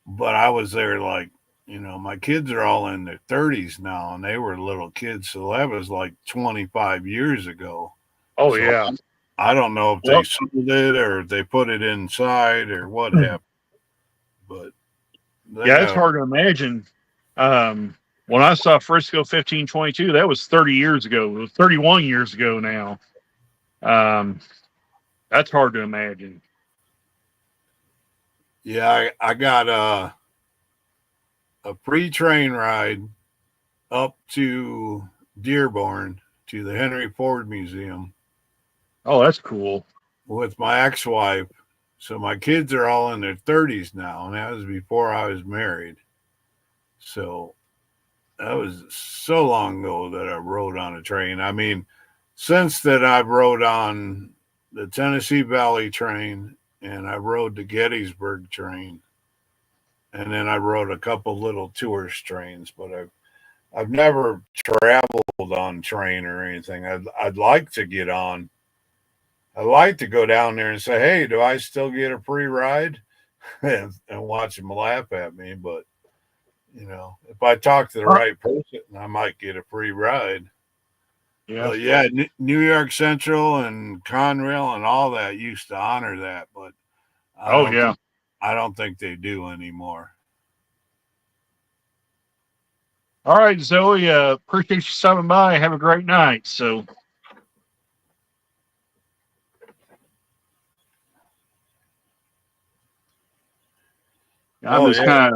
but I was there like, my kids are all in their 30s now, and they were little kids, so that was like 25 years ago. Oh, so yeah. I don't know if they sold it or if they put it inside or what happened, but yeah, it's hard to imagine. When I saw Frisco 1522, that was 30 years ago. It was 31 years ago now. That's hard to imagine. Yeah, I got a free train ride up to Dearborn to the Henry Ford Museum. Oh, that's cool. With my ex-wife. So my kids are all in their 30s now, and that was before I was married. So that was so long ago that I rode on a train. I mean, since that I've rode on the Tennessee Valley train, and I rode the Gettysburg train, and then I rode a couple little tourist trains, but I've never traveled on train or anything. I'd like to get on. I'd like to go down there and say, hey, do I still get a free ride? and watch them laugh at me. But, if I talk to the right person, I might get a free ride. Yeah. But yeah, New York Central and Conrail and all that used to honor that. But I don't think they do anymore. All right, Zoe, appreciate you stopping by. Have a great night. So. I'm just kind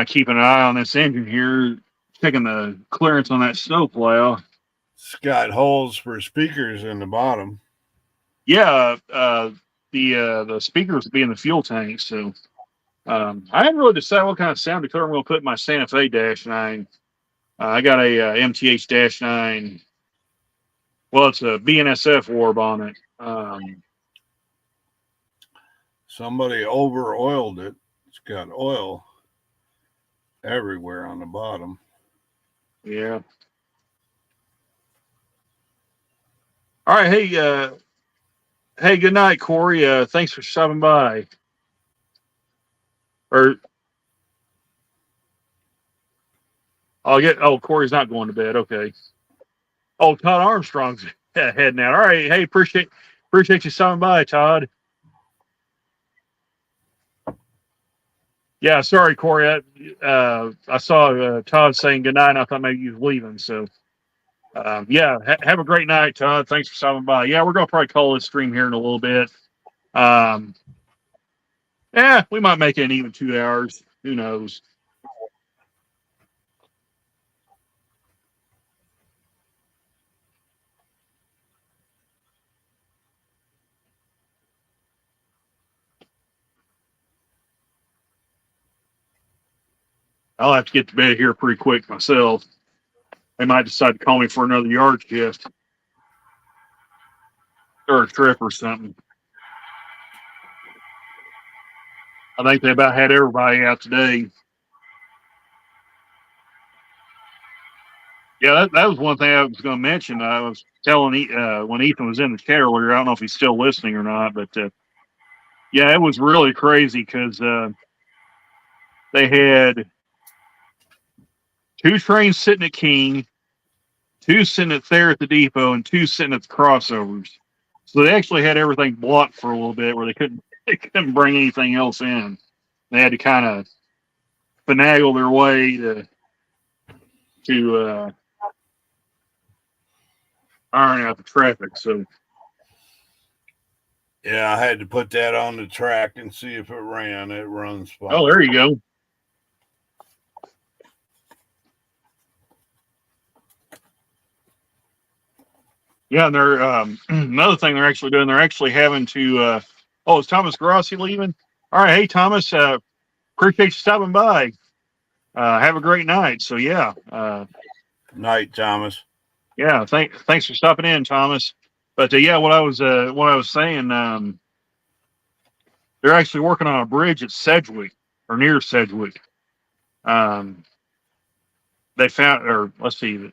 of keeping an eye on this engine here, checking the clearance on that snowplow. It's got holes for speakers in the bottom. Yeah, the speakers will be in the fuel tank. So I haven't really decided what kind of sound decoder I'm going to put in my Santa Fe -9. I got a MTH -9. Well, it's a BNSF orb on it. Somebody over oiled it. It's got oil everywhere on the bottom. Yeah. All right. Hey, good night, Corey. Thanks for stopping by. Corey's not going to bed. Okay. Oh, Todd Armstrong's heading out. All right. Hey, appreciate you stopping by, Todd. Yeah, sorry, Corey. I saw Todd saying goodnight, and I thought maybe you was leaving. So, have a great night, Todd. Thanks for stopping by. Yeah, we're going to probably call this stream here in a little bit. We might make it an even 2 hours. Who knows? I'll have to get to bed here pretty quick myself. They might decide to call me for another yard shift or a trip or something. I think they about had everybody out today. Yeah, that was one thing I was going to mention. I was telling when Ethan was in the chat earlier, I don't know if he's still listening or not, but yeah, it was really crazy because they had 2 trains sitting at King, 2 sitting at there at the depot, and 2 sitting at the crossovers. So they actually had everything blocked for a little bit where they couldn't bring anything else in. They had to kind of finagle their way to iron out the traffic. So yeah, I had to put that on the track and see if it ran. It runs fine. oh, there you go. Yeah, and they're another thing they're actually doing. They're actually having to. Oh, is Thomas Grossi leaving? All right, hey Thomas, appreciate you stopping by. Have a great night. So yeah, Night, Thomas. yeah. Thanks for stopping in, Thomas. But yeah, what I was saying, they're actually working on a bridge at Sedgwick or near Sedgwick. They found, or let's see.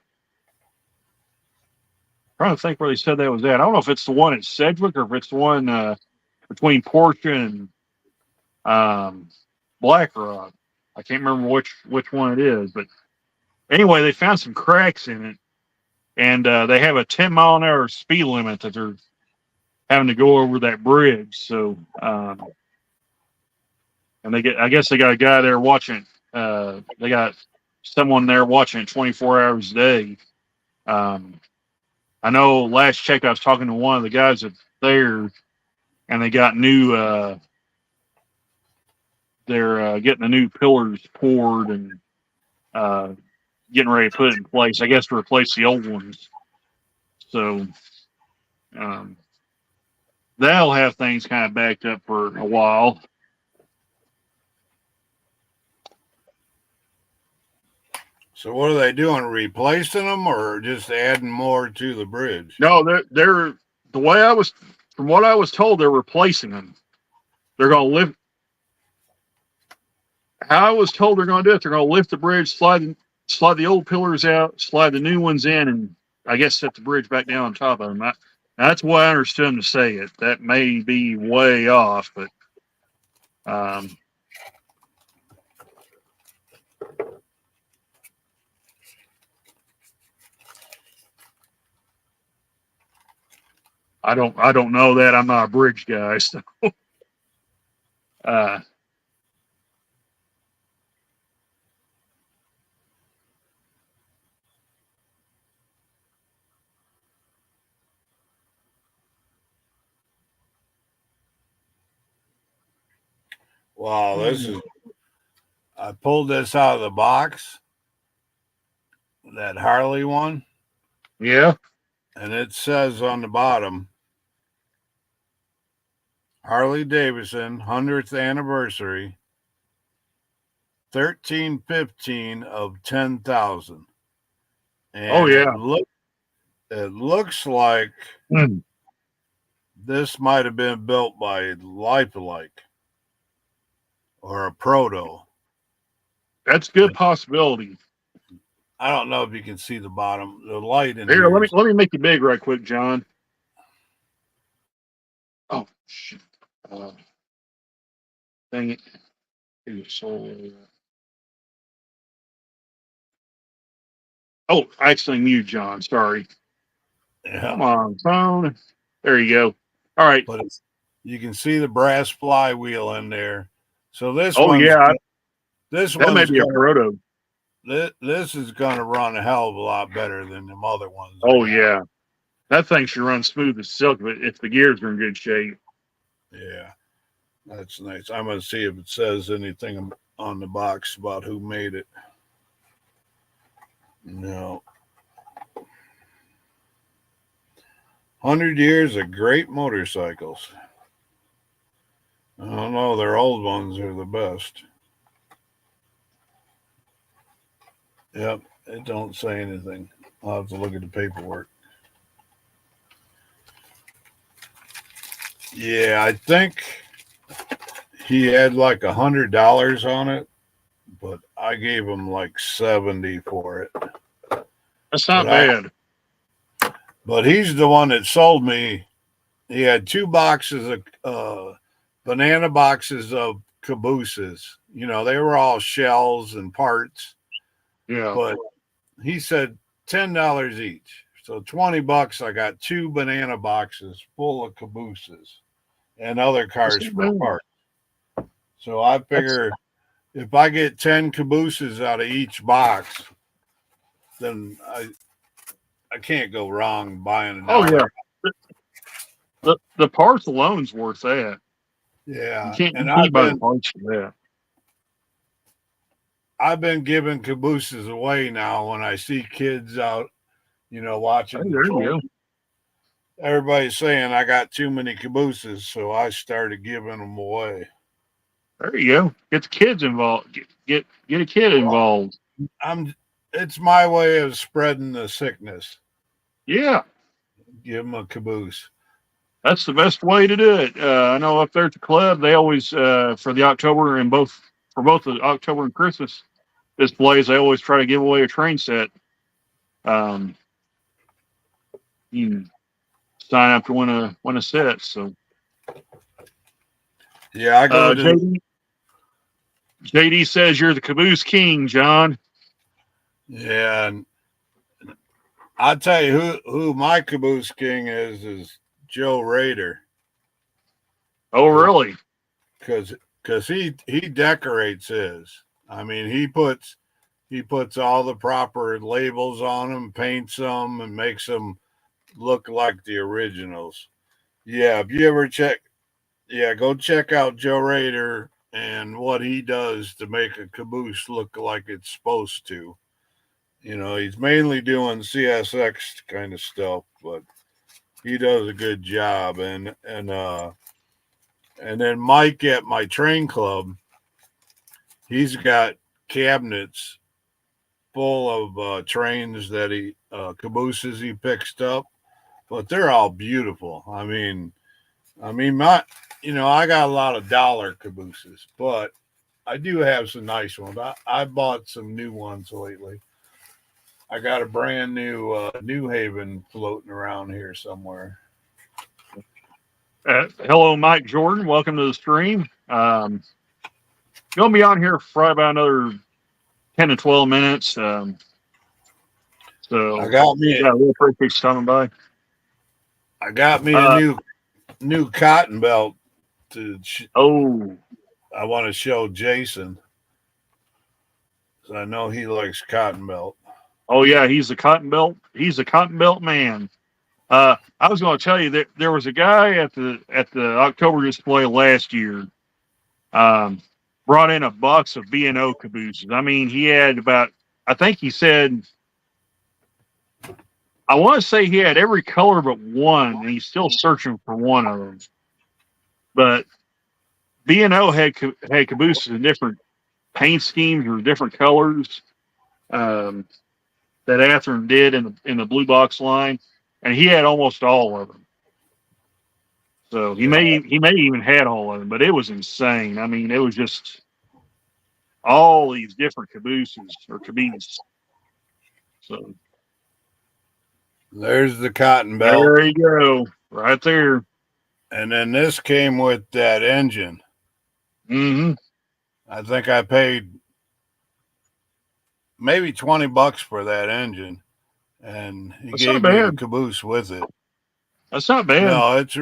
Trying to think where they said that was at. I don't know if it's the one at Sedgwick or if it's the one between Portia and Black Rock. I can't remember which one it is, but anyway, they found some cracks in it, and they have a 10-mile-an-hour speed limit that they're having to go over that bridge. So, and I guess they got a guy there watching. They got someone there watching it 24 hours a day. I know last check I was talking to one of the guys that's there, and they got new. They're getting the new pillars poured and getting ready to put it in place. I guess to replace the old ones. So that'll have things kind of backed up for a while. So what are they doing? Replacing them or just adding more to the bridge? No, they're the way from what I was told, they're replacing them. They're going to lift. How I was told they're going to do it, they're going to lift the bridge, slide the old pillars out, slide the new ones in, and I guess set the bridge back down on top of them. That's what I understood them to say it. That may be way off, but I don't know that. I'm not a bridge guy, so wow, I pulled this out of the box, that Harley one. yeah. And it says on the bottom, Harley Davidson 100th anniversary, 1315 of 10,000. Oh yeah. It looks like this might have been built by Lipolite or a proto. That's a good possibility. I don't know if you can see the bottom, the light in Here, here. let me make it big right quick, John. Oh shit! Dang it! Oh, I actually muted John. Sorry. Yeah. Come on, phone. There you go. All right. But you can see the brass flywheel in there. So this Oh yeah, this that may be a proto. This is going to run a hell of a lot better than them other ones. Oh yeah, that thing should run smooth as silk, but if the gears are in good shape. Yeah, that's nice. I'm going to see if it says anything on the box about who made it. No. 100 years of great motorcycles. I don't know. Their old ones are the best. Yep, it don't say anything. I'll have to look at the paperwork. Yeah, I think he had like $100 on it, but I gave him like 70 for it. That's not But bad. But he's the one that sold me. He had 2 boxes of banana boxes of cabooses. You know, they were all shells and parts, Yeah. but he said $10 each. So $20. I got 2 banana boxes full of cabooses and other cars That's for not bad. parts. So I figure if I get 10 cabooses out of each box, then I can't go wrong buying Oh another. yeah. The parts alone's worth that. Yeah, You and can't buy the parts for that. I've been giving cabooses away now when I see kids out, you know, watching Hey, the there you train. go. Everybody's saying I got too many cabooses, so I started giving them away. There you go. Get the kids involved. Get a kid involved. It's my way of spreading the sickness. Yeah, Give them a caboose. that's the best way to do it. I know up there at the club, they always for the October and both the October and Christmas displays, they always try to give away a train set. Um, you can sign up to win a set. So Yeah, I go to JD says you're the caboose king, John. yeah, and I'll tell you who my caboose king is Joe Rader. Oh, really? Because he decorates his. I mean, he puts all the proper labels on them, paints them, and makes them look like the originals. Yeah, if you ever go check out Joe Rader and what he does to make a caboose look like it's supposed to. You know, he's mainly doing CSX kind of stuff, but he does a good job. And then Mike at my train club, he's got cabinets full of trains that cabooses he picks up, but they're all beautiful. I mean, my, I got a lot of dollar cabooses, but I do have some nice ones. I bought some new ones lately. I got a brand new New Haven floating around here somewhere. Hello, Mike Jordan. Welcome to the stream. Gonna be on here for about another 10 to 12 minutes. So I got me. Yeah, we appreciate you coming by. I got me a new cotton belt I want to show Jason. So I know he likes cotton belt. Oh yeah, he's a cotton belt. He's a cotton belt man. I was going to tell you that there was a guy at the October display last year. Brought in a box of B&O cabooses. I mean, he had about. I think he said. I want to say he had every color but one, and he's still searching for one of them. But B&O had cabooses in different paint schemes or different colors. That Athearn did in the blue box line, and he had almost all of them. So he may even had all of them, but it was insane. I mean, it was just all these different cabooses or cabooses. So there's the cotton belt. There you go, right there. And then this came with that engine. Mm-hmm. I think I paid maybe $20 for that engine, and he gave me the caboose with it. That's not bad. No, it's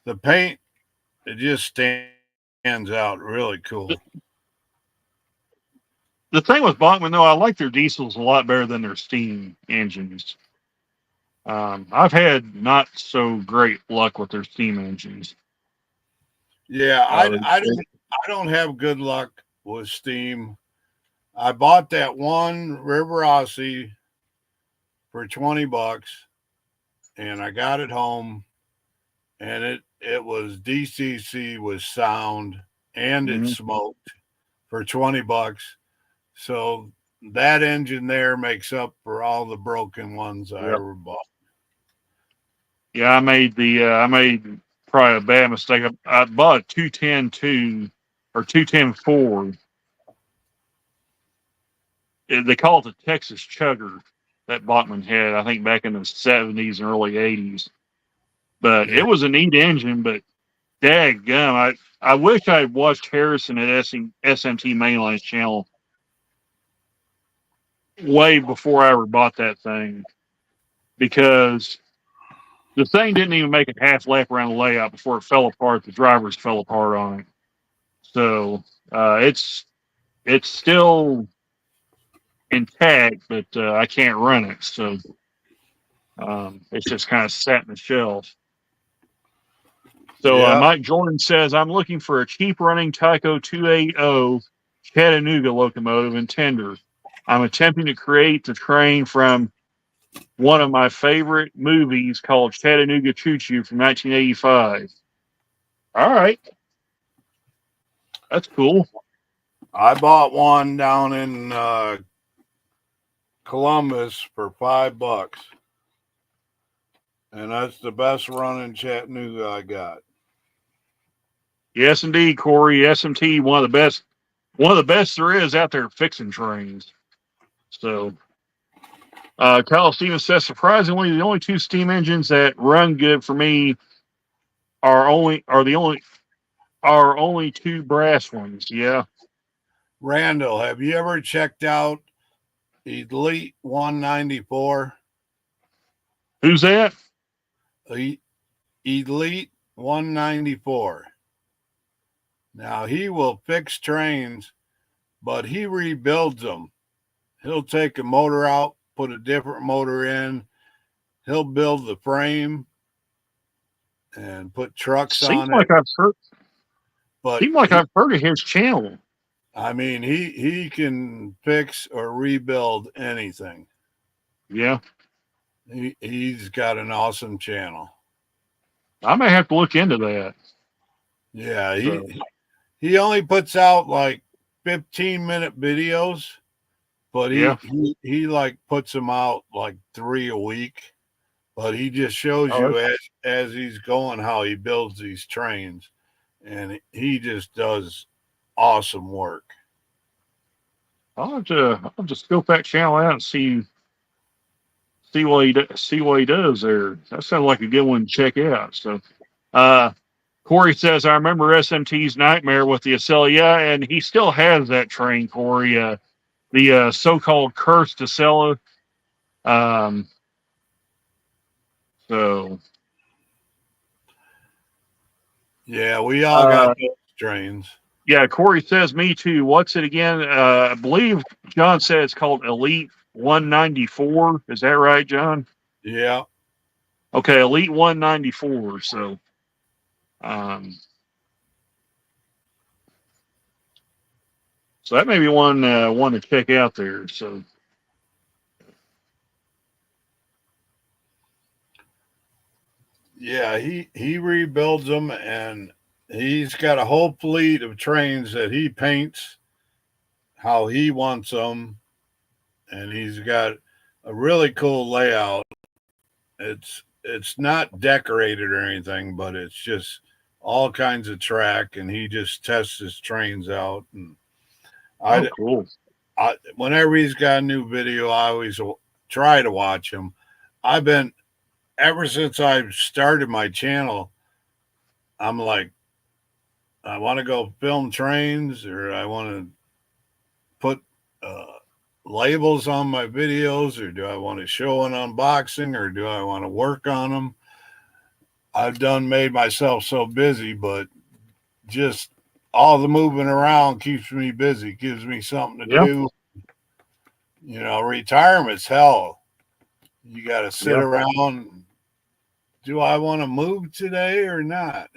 the paint. It just stands out really cool. The thing with Bachmann, though, I like their diesels a lot better than their steam engines. I've had not so great luck with their steam engines. Yeah, I don't have good luck with steam. I bought that one River Rossi for $20, and I got it home, and it was DCC with sound, and it smoked for $20. So that engine there makes up for all the broken ones I Yep. ever bought. Yeah, I made probably a bad mistake. I bought a 210-2 or 210-4. They call it the Texas Chugger that Bachman had, I think, back in the 70s and early 80s. But Yeah. it was a neat engine, but daggum, I wish I had watched Harrison at SMT Mainline's channel way before I ever bought that thing, because the thing didn't even make a half lap around the layout before it fell apart. The drivers fell apart on it. So it's still intact, but I can't run it. So it's just kind of sat in the shelf. So Yep. Mike Jordan says, I'm looking for a cheap running Tyco 280 Chattanooga locomotive and tender. I'm attempting to create the train from one of my favorite movies called Chattanooga Choo Choo from 1985. All right. That's cool. I bought one down in Columbus for $5. And that's the best running Chattanooga I got. Yes, indeed, Corey. SMT, one of the best there is out there fixing trains. So, Kyle Stevens says, surprisingly, the only two steam engines that run good for me are only two brass ones. Yeah. Randall, have you ever checked out Elite 194? Who's that? Elite 194. Now, he will fix trains, but he rebuilds them. He'll take a motor out, put a different motor in. He'll build the frame and put trucks on it. Seems like I've heard of his channel. I mean, he can fix or rebuild anything. Yeah. He's got an awesome channel. I may have to look into that. Yeah, he only puts out like 15-minute videos, but he like puts them out like 3 a week. But he just shows you as he's going how he builds these trains, and he just does awesome work. I'll just scope that channel out and see what he does there. That sounds like a good one to check out. So, Corey says, I remember SMT's nightmare with the Acela. Yeah, and he still has that train, Corey. The so-called cursed Acela. So. Yeah, we all got those trains. Yeah, Corey says, me too. What's it again? I believe John said it's called Elite 194. Is that right, John? Yeah. Okay, Elite 194. So, so that may be one to check out there. So, yeah, he rebuilds them, and he's got a whole fleet of trains that he paints how he wants them, and he's got a really cool layout. It's not decorated or anything, but it's just all kinds of track, and he just tests his trains out. And cool. Whenever he's got a new video, I always try to watch him. I've been, ever since I started my channel, I'm like, I want to go film trains, or I want to put labels on my videos, or do I want to show an unboxing, or do I want to work on them? I've made myself so busy, but just all the moving around keeps me busy, gives me something to do. You know, retirement's hell. You got to sit around. Do I want to move today or not?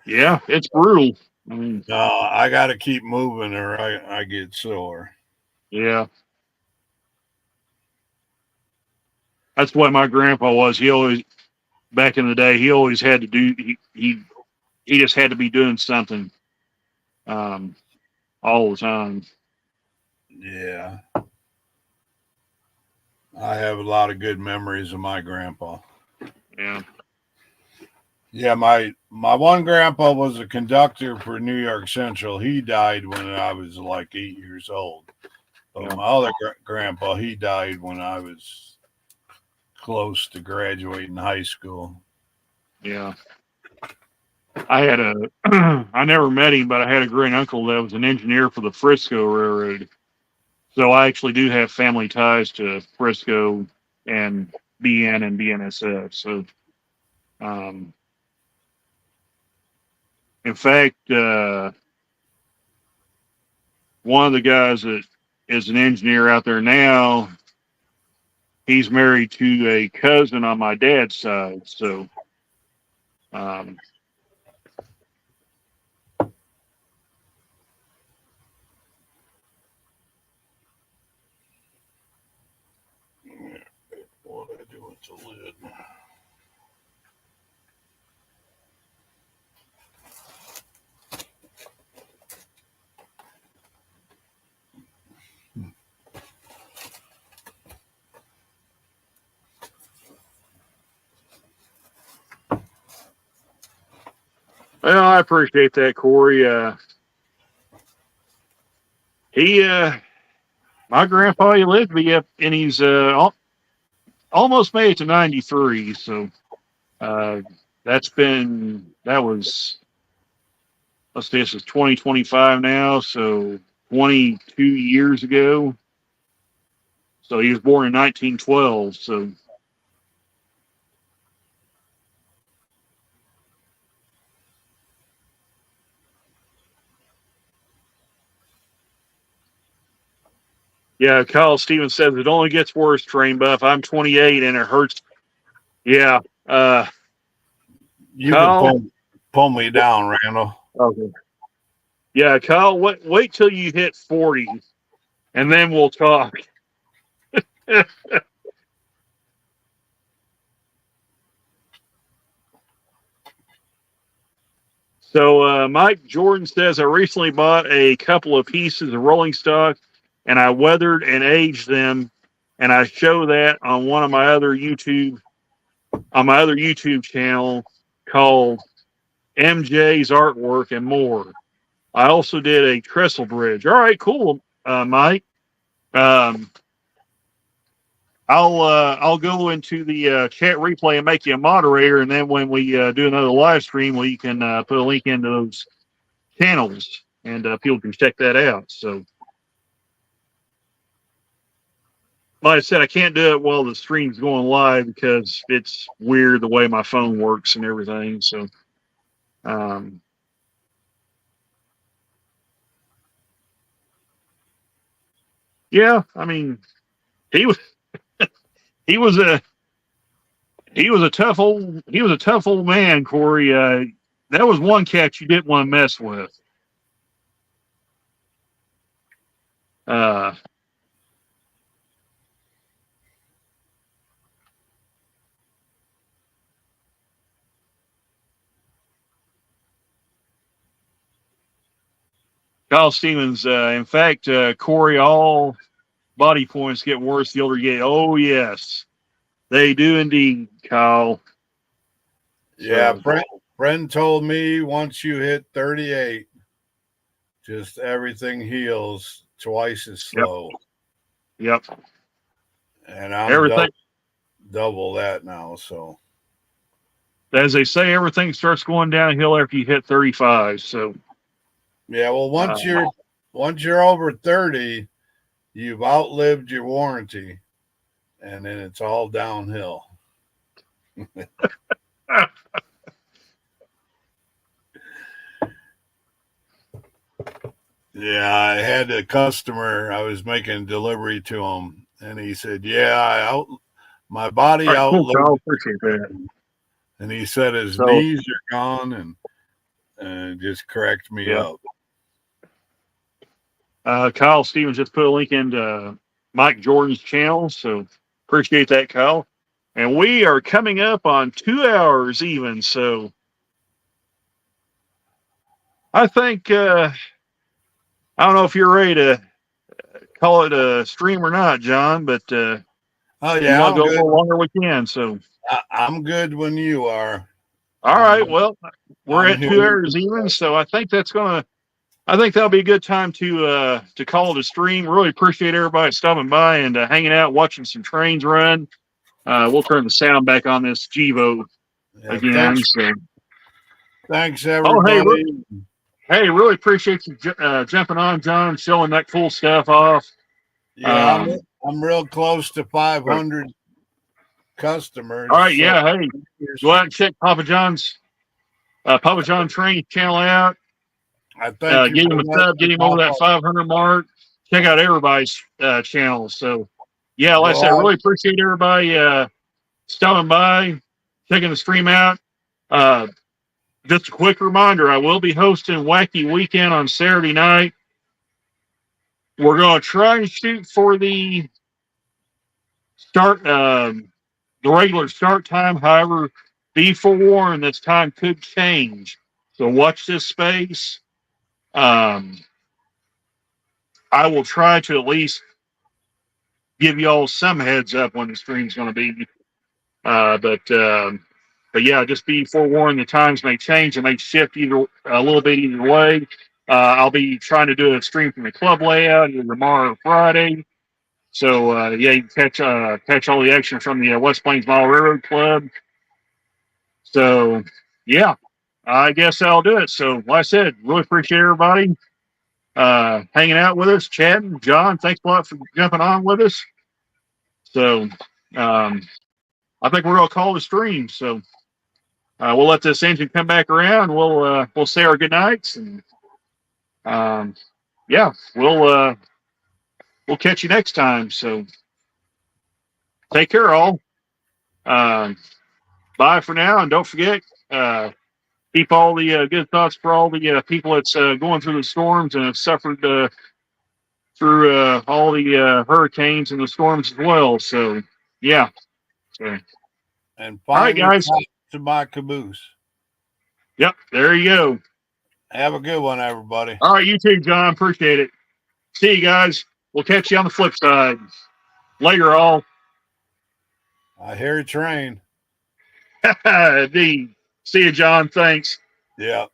Yeah, it's brutal. No, I got to keep moving or I get sore. Yeah. That's what my grandpa was. He always, back in the day, he always had to do, he just had to be doing something all the time. Yeah. I have a lot of good memories of my grandpa. Yeah. Yeah, my one grandpa was a conductor for New York Central. He died when I was like 8 years old. But Yeah. my other grandpa, he died when I was close to graduating high school. Yeah. I had I never met him, but I had a great uncle that was an engineer for the Frisco Railroad. So I actually do have family ties to Frisco and BN and BNSF. So, in fact, one of the guys that is an engineer out there now, he's married to a cousin on my dad's side. So, um, What did I do with the lid? well, I appreciate that, Corey. He, my grandpa, he lived to be up, and he's almost made it to 93. So, uh, that was, let's see, this is 2025 now. So 22 years ago. So he was born in 1912. So, yeah, Kyle Stevens says it only gets worse, Train Buff. I'm 28 and it hurts. Yeah. You Kyle. can pull me down, Randall. Okay. Yeah, Kyle, wait till you hit 40 and then we'll talk. So Mike Jordan says, I recently bought a couple of pieces of rolling stock and I weathered and aged them. And I show that on one of my other YouTube channel called MJ's Artwork and More. I also did a trestle bridge. All right, cool, Mike. I'll go into the chat replay and make you a moderator, and then when we do another live stream, we can put a link into those channels, and people can check that out. So, like I said, I can't do it while the stream's going live because it's weird the way my phone works and everything. So, yeah, I mean, he was he was a tough old man, Corey. That was one cat you didn't want to mess with. Kyle Stevens, in fact, Corey, all body points get worse the older you get. Oh, yes, they do indeed, Kyle. Yeah, Brent told me once you hit 38, just everything heals twice as slow. Yep. And I'm everything double that now. So, as they say, everything starts going downhill after you hit 35. So, yeah, well, once you're over 30, you've outlived your warranty, and then it's all downhill. Yeah, I had a customer. I was making delivery to him, and he said, "Yeah, my body outlived." Cool, appreciate that. And he said his knees are gone, and just cracked me up. Kyle Stevens just put a link into Mike Jordan's channel, so appreciate that, Kyle. And we are coming up on 2 hours even, so I think I don't know if you're ready to call it a stream or not, John, but Oh you yeah, want I'm to go a good. little longer, we can. So, I'm good when you are. all right. Well, we're I'm at 2 here. hours even, so I think that'll be a good time to call it a stream. Really appreciate everybody stopping by and hanging out, watching some trains run. We'll turn the sound back on this Gevo Yeah, again. So, thanks oh, everybody. hey, really appreciate you jumping on, John, showing that cool stuff off. Yeah, I'm real close to 500 customers. All right, so yeah. Hey, go out and check Papa John Train channel out. I thank you. Get him a sub, get him over that 500 mark. Check out everybody's channels. So, yeah, like I said, really appreciate everybody stopping by, checking the stream out. Just a quick reminder, I will be hosting Wacky Weekend on Saturday night. We're going to try and shoot for the regular start time. However, be forewarned, this time could change. So watch this space. I will try to at least give you all some heads up when the stream's going to be. But yeah, just be forewarned. The times may change. It may shift either a little bit either way. I'll be trying to do a stream from the club layout either tomorrow or Friday. So yeah, you can catch all the action from the West Plains Mile Railroad Club. So yeah, I guess that'll do it. So like I said, really appreciate everybody hanging out with us, chatting. John, thanks a lot for jumping on with us. So I think we're gonna call the stream. So we'll let this engine come back around. We'll say our good nights, and yeah, we'll catch you next time. So take care, all. Bye for now, and don't forget, keep all the good thoughts for all the people that's going through the storms and have suffered through all the hurricanes and the storms as well. So yeah. So, and all right, guys. To my caboose. Yep, there you go. Have a good one, everybody. All right, you too, John. Appreciate it. See you guys. We'll catch you on the flip side. Later, all. I hear a train. Indeed. See you, John. Thanks. Yeah.